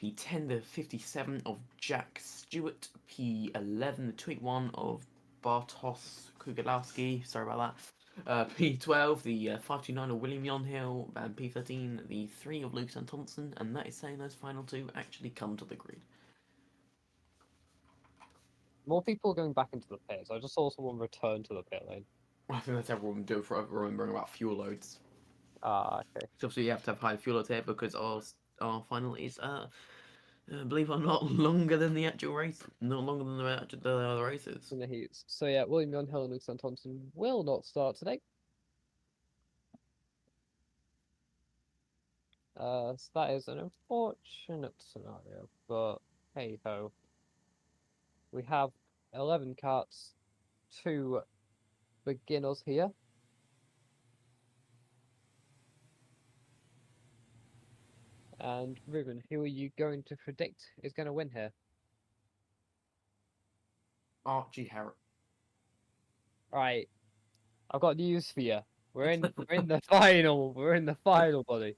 P10, the 57 of Jack Stewart. P11, the 21 of Bartosz Kugalowski. Sorry about that. P12, the 529 of William Yonhill. And P13, the 3 of Luke St. Thompson. And that is saying those final two actually come to the grid. More people are going back into the pits. I just saw someone return to the pit lane. I think that's everyone do for remembering about fuel loads. Ah, okay. So obviously you have to have high fuel loads here because our final is believe it or not, longer than the actual race. Not longer than the other races. In the heats. So yeah, William Yonhill and Luke St. Thompson will not start today. So that is an unfortunate scenario, but hey ho. We have 11 carts, 2 beginners here. And Ruben, who are you going to predict is going to win here? Archie Harris. Right, I've got news for you. We're in the final. We're in the final, buddy.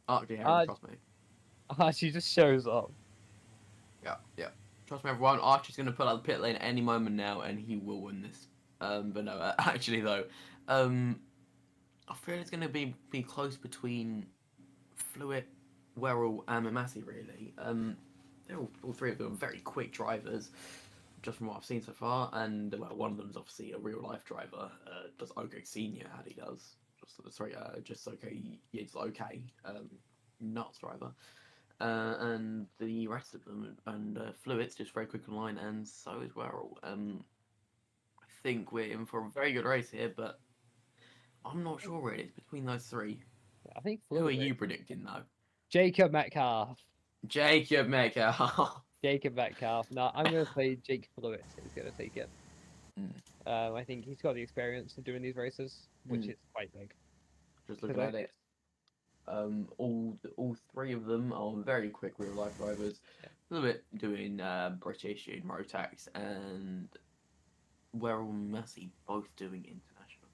Archie Harris, trust me. Archie just shows up. Yeah. Trust me, everyone. Archie's going to pull out the pit lane at any moment now, and he will win this. But no, actually though, I feel it's going to be close between Fluitt, Werrell, and Mamasi, really. They're all three of them are very quick drivers, just from what I've seen so far. And well, one of them is obviously a real life driver. Does OK Senior, how he does. Just okay. Yeah, it's okay. Nuts driver. And the rest of them, and Fluitt's just very quick online, and so is Werrell. I think we're in for a very good race here, but I'm not sure really. It's between those three. I think Who are Fluid. you predicting though? Jacob Metcalf. Jacob Metcalf. Jacob Metcalf. No, I'm going to say Jake Fluid is going to take it. I think he's got the experience of doing these races, which is quite big. Just looking at it. All three of them are very quick real life drivers. Yeah. A little bit doing British in Rotax, and Werrell and Massey both doing international.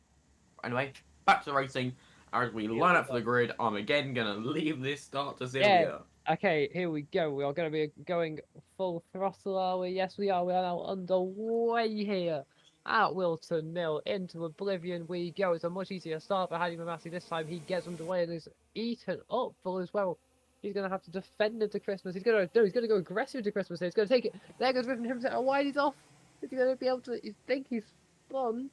Anyway, back to the racing. As we line up for the grid, I'm again gonna leave this start to Sylvia. Yeah. Okay, here we go. We are going to be going full throttle, are we? Yes, we are. We are now underway here at Whilton Mill. Into oblivion we go. It's a much easier start for Hadi Mamasi this time. He gets underway and is eaten up full as well. He's going to have to defend into Christmas. He's going to go aggressive into Christmas. He's going to take it. There goes Griffin himself. Wide he's off. Is he going to be able to? You think he's spun?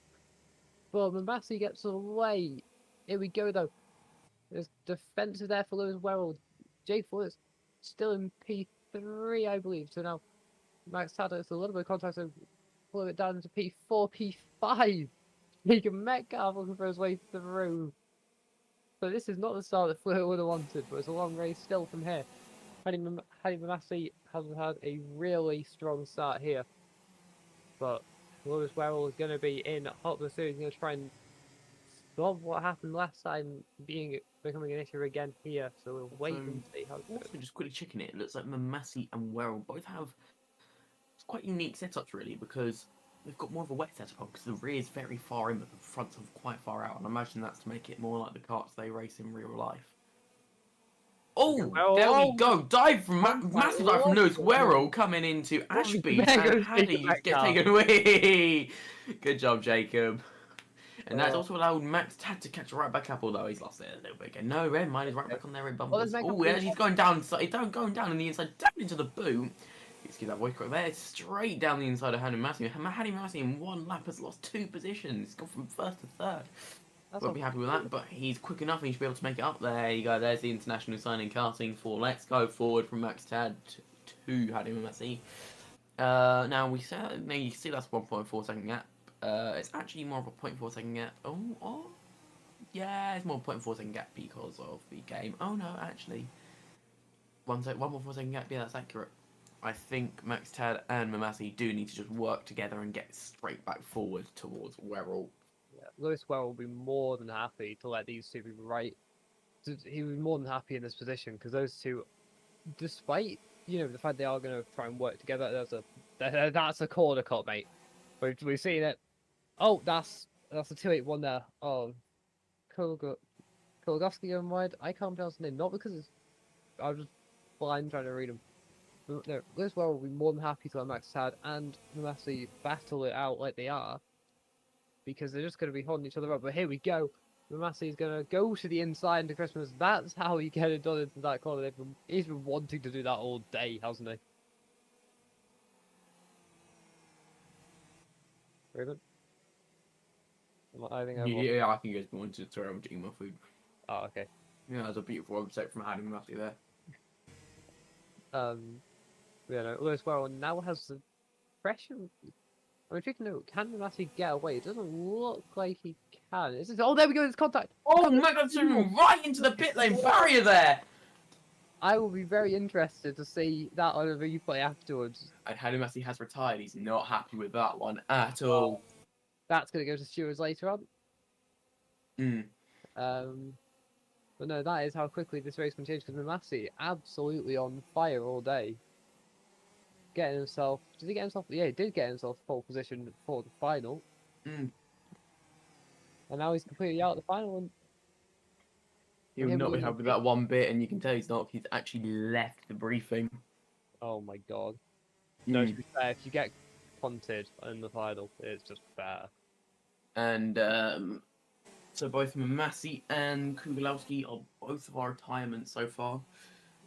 But Mamasi gets away. Here we go though. There's defensive there for Lewis Werrell. J4 is still in P3, I believe. So now Max Tadder is a little bit of contact, so pull it down to P4, P5. Jacob Metcalf looking for his way through. So this is not the start that Fluid would have wanted, but it's a long race still from here. Hadi Mamasi hasn't had a really strong start here. But Lewis Werrell is going to be in hot pursuit. He's going to try and stop what happened last time becoming an issue again here. So we'll wait and see how it goes. Also, just quickly checking it looks like Mamasi and Werrell both have quite unique setups, really, because they've got more of a wet setup on, because the rear is very far in, but the fronts are quite far out, and I imagine that's to make it more like the karts they race in real life. Oh, there we go! Dive from massive dive from Lewis Werrell coming into Ashby, and Hadi just gets taken away. Good job, Jacob. And that's also allowed Max Tad to catch right back up, although he's lost it a little bit again. No, red mine is right back on their red bumpers. Oh, yeah, he's going down, going down in the inside, down into the boot. excuse that voice crack there, straight down the inside of Hanny Massey. Hanny Massey in one lap has lost 2 positions. He's gone from first to third. Won't be happy with that, but he's quick enough and he should be able to make it up. There you go, there's the international signing karting for Let's Go Forward from Max Tad to Hanny Massey. Now you see that's 1.4 second gap. It's actually more of a 0.4 second gap. Oh, yeah, it's more 0.4 second gap because of the game. Oh no, actually, 1.4 second gap. Yeah, that's accurate. I think Max Tad and Mamassi do need to just work together and get straight back forward towards Werrell. Yeah, Lewis Well will be more than happy to let these two be right. He would be more than happy in this position because those two, despite the fact they are going to try and work together, that's a corner cut, mate. We've seen it. Oh, that's a 281 there. Oh, Kologowski going wide. I can't pronounce the name, not because I was just blind trying to read him. No, Lewis Well will be more than happy to let Max Tad and Mamassi battle it out like they are, because they're just going to be holding each other up. But here we go. Mamassi is going to go to the inside into Christmas. That's how you get it done into that corner. He's been wanting to do that all day, hasn't he? Raven? I think Yeah, I think he's been wanting to throw him eating my food. Oh, okay. Yeah, that's a beautiful overtake from Hanny Massey there. Lewis Well now has the pressure. I mean, taking note, can Massey get away? It doesn't look like he can. Oh, there we go, it's contact! Oh my god, right into the pit lane barrier there! I will be very interested to see that on a replay afterwards. And Hanny Massey has retired. He's not happy with that one at all. That's going to go to stewards later on. But no, that is how quickly this race can change, because Massey absolutely on fire all day. Getting himself... Did he get himself... Yeah, he did get himself pole position for the final. And now he's completely out of the final. And he will not be happy with that one bit, and you can tell he's not. He's actually left the briefing. Oh my god. No, to be fair, if you get punted in the final, it's just fair. And so both Massey and Kugelowski are both of our retirement so far.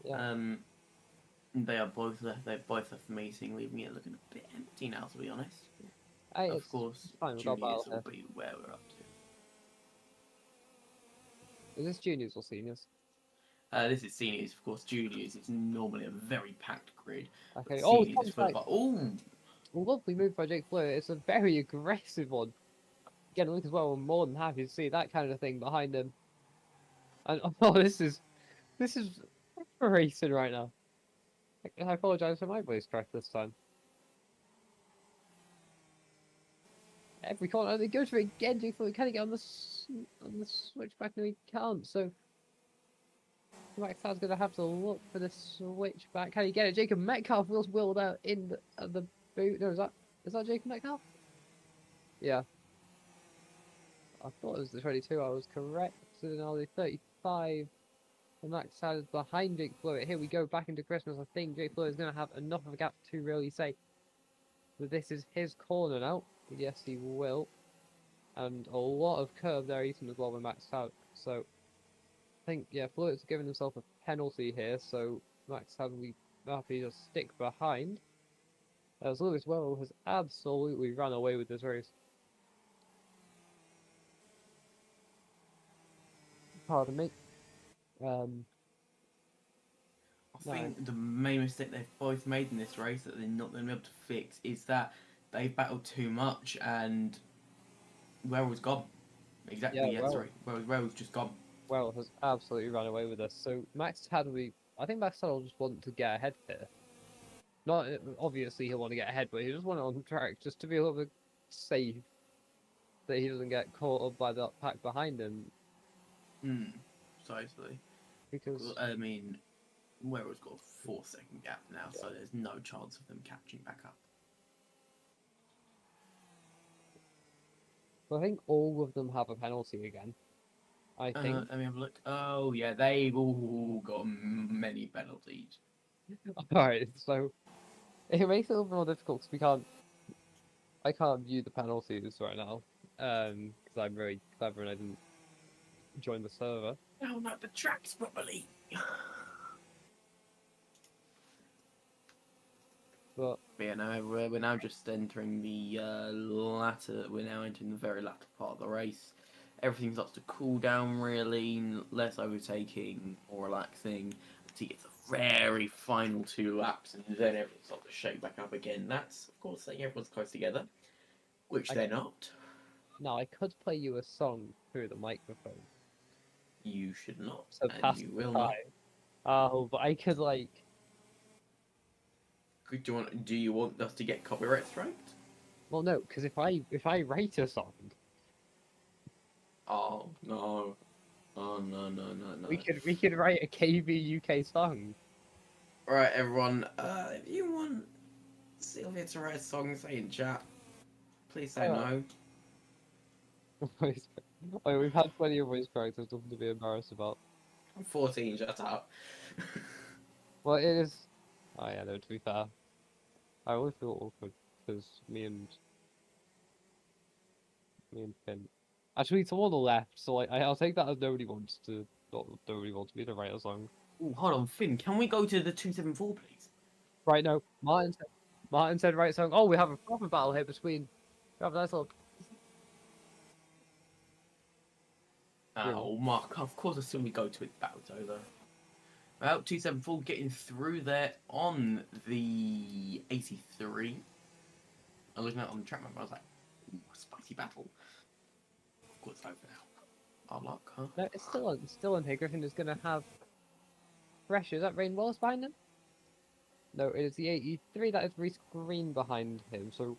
Yeah. They are both left. They're both left the meeting, leaving it looking a bit empty now, to be honest. Of course, juniors will be where we're up to. Is this juniors or seniors? This is seniors, of course. Juniors, it's normally a very packed grid. Okay. Seniors is full of... Oh! Lovely move by Jake Fleur. It's a very aggressive one. Again, Luke as well, I'm more than happy to see that kind of thing behind him. And oh, this is racing right now. I apologise for my voice crack this time. Every corner, they go for it again. Jake Fleur, can he get on the switchback? No, he can't. So Max Tad's going to have to look for the switchback. Can he get it? Jacob Metcalf was wheeled out in the boot. No, is that Jacob Metcalf? Yeah. I thought it was the 22. I was correct. So now the 35. And Max Tad is behind Jake Fleur. Here we go back into Christmas. I think Jake Fleur is going to have enough of a gap to really say that this is his corner now. Yes, he will. And a lot of curve there eaten as well with Max Tad. So I think, yeah, Fleur's giving himself a penalty here. So Max Tad will be happy to stick behind. As Lewis Well has absolutely run away with this race. Pardon me. I think the main mistake they've both made in this race that they're not going to be able to fix is that they've battled too much and Werrell's gone. Exactly, yeah, sorry. Werrell's just gone. Werrell has absolutely run away with us. So Max Tad I think Max Tad will just want to get ahead here. Not obviously he'll want to get ahead, but he just want it on track just to be a little bit safe that he doesn't get caught up by that pack behind him. Precisely. Because I mean, Werrell's got a 4-second gap now, so there's no chance of them catching back up. I think all of them have a penalty again. I think. Let me have a look. Oh yeah, they've all got many penalties. Alright, so it makes it a little bit more difficult because I can't view the penalties right now. Because I'm very clever and I didn't join the server. No, not the tracks properly. But But yeah, no, we're now just entering the latter. We're now entering the very latter part of the race. Everything starts to cool down, really, less overtaking, more relaxing. Until you get the very final 2 laps, and then everything starts to shake back up again. That's, of course, saying everyone's close together, which they're not. Now, I could play you a song through the microphone, You should not, so and pass you the will time. not. Oh, but I could like. Do you want us to get copyright striked? Well, no, because if I write a song, Oh no! Oh no! No! No! No! we could write a KB UK song. Alright, everyone. If you want Sylvia to write a song, say in chat. Please say no. Oh, we've had plenty of voice cracks. There's nothing to be embarrassed about. I'm 14. Shut up. Well, it is. Oh yeah, no. To be fair, I always feel awkward because me and Finn. Actually, it's all the left, so I'll take that as nobody wants to. Nobody wants me to write a song. Ooh, hold on, Finn. Can we go to the 274, please? Right now, Martin said write a song. Oh, we have a proper battle here between. We have a nice little. Oh, Mark. Of course, as soon as we go to it, battle's over. Well, 274 getting through there on the 83. I was looking at it on the track map. I was like, ooh, spicy battle. Of course, it's over now. Our luck, huh? No, it's still on here. Griffin is gonna have pressure. Is that Rain Wallace behind him? No, it is the 83 that is Reese Green behind him. So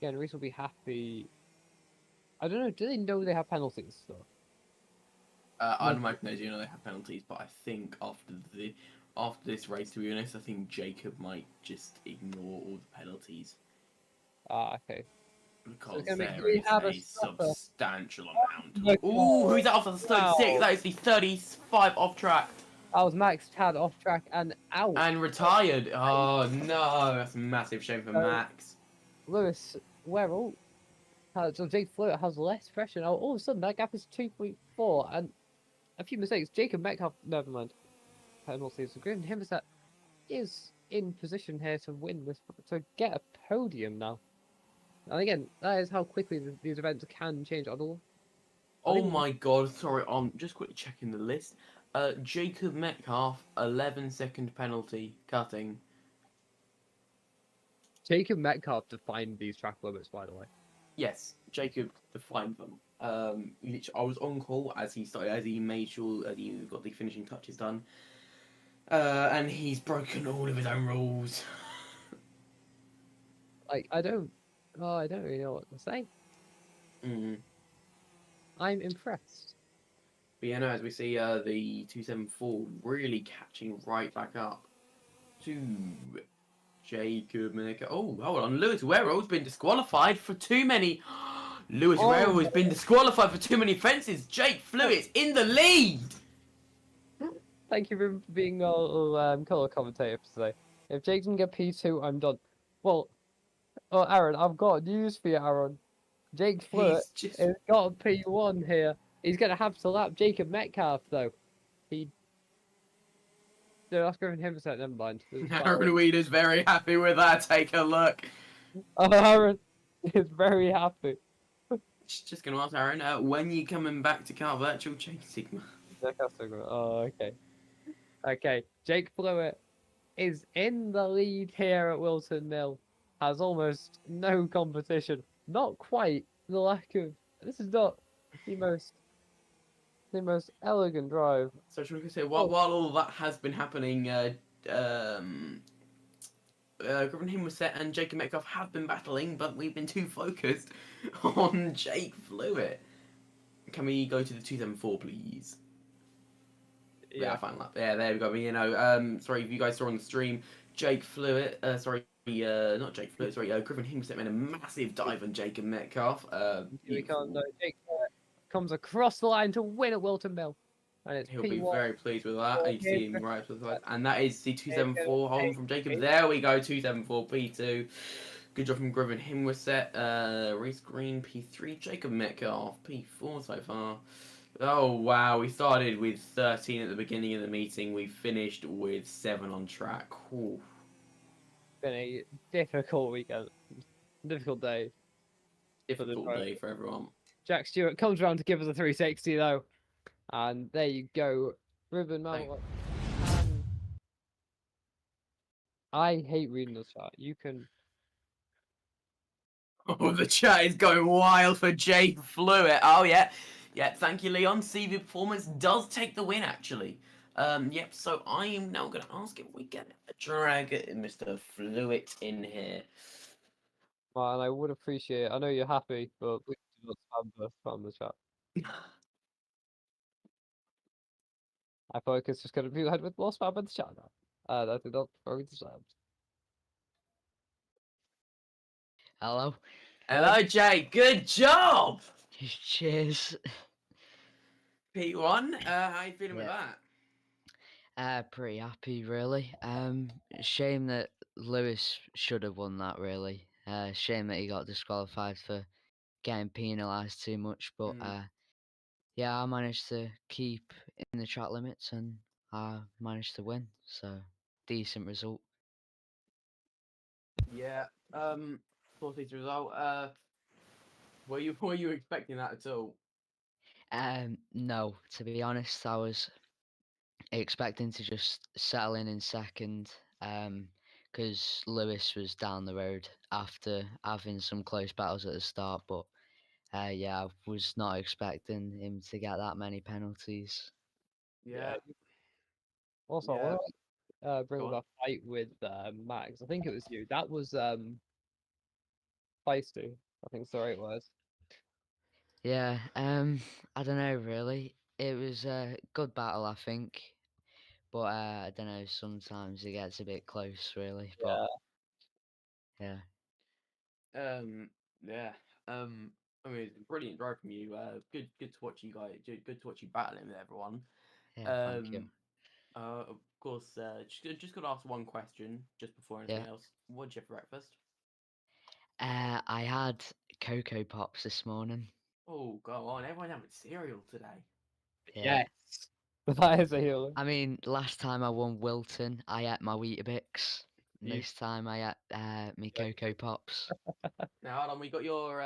again, Reese will be happy. I don't know. Do they know they have penalties though? I'd imagine they do know they have penalties, but I think after this race, to be honest, I think Jacob might just ignore all the penalties Ah, okay. because gonna make there me is have a a stopper. substantial my amount. Ooh, who's that off? That's 36. Wow. That is the 35 off track That was Max Tad off track and out. and retired. Oh no, that's a massive shame for So- Max. Lewis Werrell. So Jake Float has less pressure now. All of a sudden, that gap is 2.4 and a few mistakes. Jacob Metcalf, never mind. Penalties. So Griffin Himmerset is in position here to win this, to get a podium now. And again, that is how quickly these events can change. Oh my god, sorry, I'm just quickly checking the list. Jacob Metcalf, 11-second penalty, cutting. Jacob Metcalf defined these track limits, by the way. Yes, Jacob defined them. I was on call as he made sure that he got the finishing touches done. And he's broken all of his own rules. Like, I don't really know what to say. Mm. I'm impressed. But yeah, no, as we see the 274 really catching right back up to Jacob Metcalf. Oh, hold on, Lewis Werrell's been disqualified for too many. Lewis Werrell has been disqualified for too many fences. Jake Flewitt's in the lead. Thank you for being our colour commentator today. If Jake can get P2, I'm done. Well, Aaron, I've got news for you, Aaron. Jake Flewitt has got P1 here. He's going to have to lap Jacob Metcalf, though. No, that's Griffin Himmerset, never mind. Aaron Weeder's very happy with that. Take a look. Oh, Aaron is very happy. Just going to ask Aaron, when you coming back to KartVirtual, change Sigma? Oh, okay. Okay, Jake Flewitt is in the lead here at Whilton Mill. Has almost no competition. Not quite. The lack of... This is not the most elegant drive. So should we say, while all that has been happening, Griffin Himmerset and Jacob Metcalf have been battling, but we've been too focused on Jake Flewitt. Can we go to the 274, please? Yeah, final lap. Yeah, there we go. You know, sorry if you guys saw on the stream, Jake Flewitt. Not Jake Flewitt. Sorry, Griffin Himmerset made a massive dive on Jacob Metcalf. Jake comes across the line to win at Wilton Mill. And it's He'll P1. be very pleased with that. You see him right to the side. And that is the 274 home from Jacob. There we go, 274 P2. Good job from Griffin Himmerset. Reese Green P3. Jacob Metcalf P4 so far. Oh wow, we started with 13 at the beginning of the meeting. We finished with 7 on track. Ooh. been a difficult weekend, difficult day. Difficult drivers. day for everyone. Jack Stewart comes around to give us a 360 though, and there you go, Ruben Thank- Mammal. I hate reading the chat. You can. Oh, the chat is going wild for Jay Fluid. Oh yeah, yeah. Thank you, Leon. CV Performance does take the win actually. Yep. So I am now going to ask if we get a drag Mr. Fluid in here. Man, I would appreciate it. I know you're happy, but we do not spam the chat. I feel like it's just going to be led with more spam in the chat now. I did not throw the spam. Hello. Hello, Jay. Good job. Cheers. P1. How you feeling with Yeah. that? Pretty happy, really. Shame that Lewis should have won that. Really. Shame that he got disqualified for getting penalised too much. But yeah, I managed to keep in the track limits and I managed to win. So decent result. Yeah. Fourth result. Were you expecting that at all? No, to be honest, I was expecting to just settle in second, because Lewis was down the road after having some close battles at the start. But yeah, I was not expecting him to get that many penalties. Yeah. Also, I Yeah. want to bring Go up on. that fight with Max. I think it was you. That was feisty. I think the right word. Yeah, I don't know really. It was a good battle, I think, but I don't know. Sometimes it gets a bit close, really. But Yeah. yeah. Yeah. I mean, it's a brilliant drive from you. Good to watch you guys. Good to watch you battling with everyone. Yeah, thank you. Of course. Just got to ask one question just before anything Yeah. else. What did you have for breakfast? I had Cocoa Pops this morning. Oh, go on. Everyone's having cereal today. Yeah. Yes. That is a healer. I mean, last time I won Whilton, I ate my Weetabix. You- This time I ate me Cocoa Pops. Now, hold on. We got your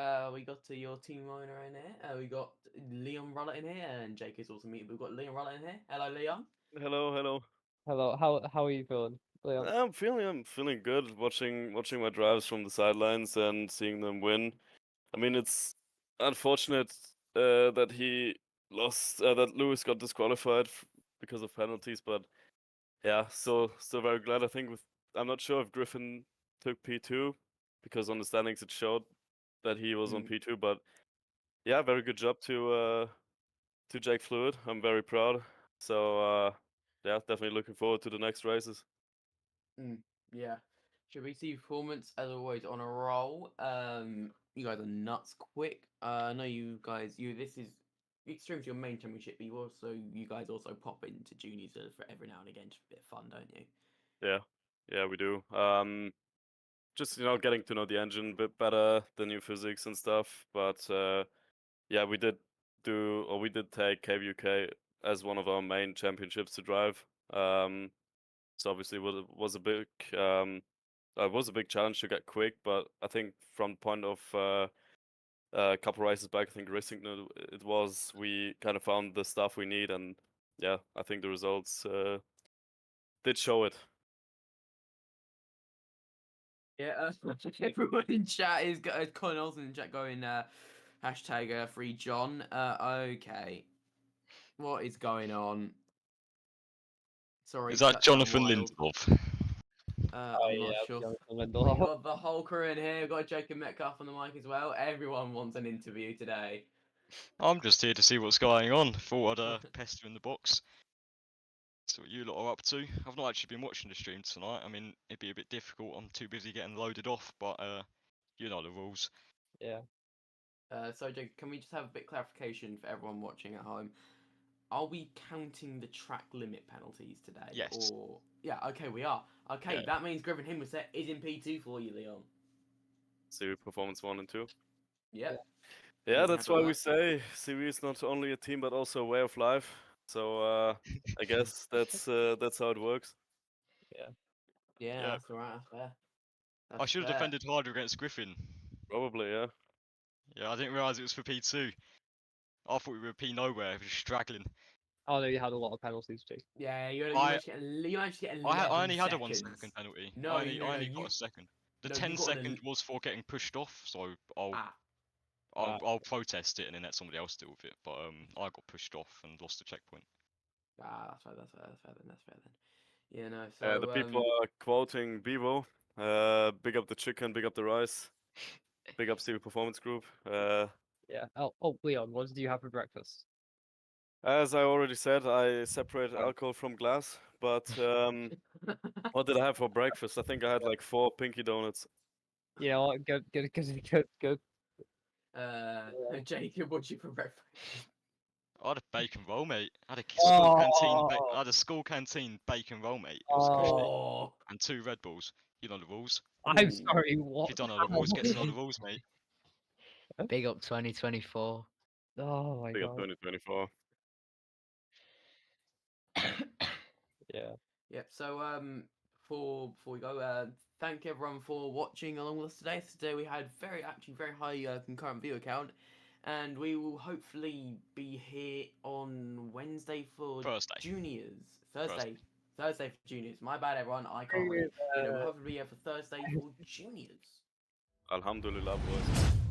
team owner in here. We got Leon Roller in here, and Jake is also meeting. We've got Leon Roller in here. Hello, Leon. Hello. Hello. How are you feeling, Leon? I'm feeling good watching my drives from the sidelines and seeing them win. I mean, it's unfortunate that he lost, that Lewis got disqualified because of penalties, but yeah, still very glad. I think I'm not sure if Griffin took P2 because on the standings it showed that he was on P2, but yeah, very good job to Jake Fluid. I'm very proud. So yeah, definitely looking forward to the next races. Yeah. Should we see performance as always on a roll? You guys are nuts quick. I know you guys. This is Extreme's your main championship, but you guys also pop into juniors for every now and again, just a bit of fun, don't you? Yeah, we do. Just getting to know the engine a bit better, the new physics and stuff. But yeah, we did take KVUK as one of our main championships to drive. So obviously was a big challenge to get quick. But I think from the point of a couple races back, I think Racing it was, we kind of found the stuff we need, and yeah, I think the results did show it. Yeah, everyone in chat is Colin Olsen in chat going hashtag free John. Okay, what is going on? Sorry, Is that chat's gone Jonathan wild. Lindelof? I'm not sure. We Lindelof. got the whole crew in here. We've got Jacob Metcalf on the mic as well. Everyone wants an interview today. I'm just here to see what's going on. Thought I'd pester in the box. See what you lot are up to. I've not actually been watching the stream tonight. I mean, it'd be a bit difficult. I'm too busy getting loaded off, but you know the rules. Yeah. So, Jake, can we just have a bit clarification for everyone watching at home? Are we counting the track limit penalties today? Yes. Or yeah, okay, we are. Okay, Yeah. that means Griffin Himmelset is in P2 for you, Leon. So performance 1 and 2. Yep. Yeah, You that's happy why with we that? say CV is not only a team but also a way of life. So I guess that's how it works. Yeah, Yeah. that's alright. That's fair. I That's should have fair. defended harder against Griffin. Probably, yeah. Yeah, I didn't realise it was for P2. I thought we were P nowhere, just straggling. Oh no, you had a lot of penalties too. Yeah, you I- managed to get, you managed to get 11 I only had a seconds. 1 second penalty. No, I only, no, I no, only you, got a second. The no, you 10 got an second was for getting pushed off, so Ah, I'll protest it and then let somebody else deal with it. But I got pushed off and lost the checkpoint. that's fair, that's fair, that's fair then, that's fair then. Yeah, no, so, The people are quoting Bevo. Big up the chicken, big up the rice. Big up Stevie Performance Group. Yeah. Oh, Leon, what did you have for breakfast? As I already said, I separate alcohol from glass. But what did I have for breakfast? I think I had like 4 pinky donuts. You know what? Go. Jacob, what'd you for breakfast? I had a bacon roll, mate. I had a school canteen. Oh. I had a school canteen bacon roll, mate. It was cushy. Oh, And 2 Red Bulls. You know the rules. I'm Ooh. sorry. If What? you don't know the rules, get to know the rules, mate. Big up 2024. Oh my Big up god. 2024. Yeah. Yep. So before we go, thank everyone for watching along with us today. Today we had very high concurrent view count, and we will hopefully be here on Wednesday for Thursday. juniors. Thursday for juniors. My bad, everyone. I can't read. We'll hopefully be here for Thursday for juniors. Alhamdulillah, boys.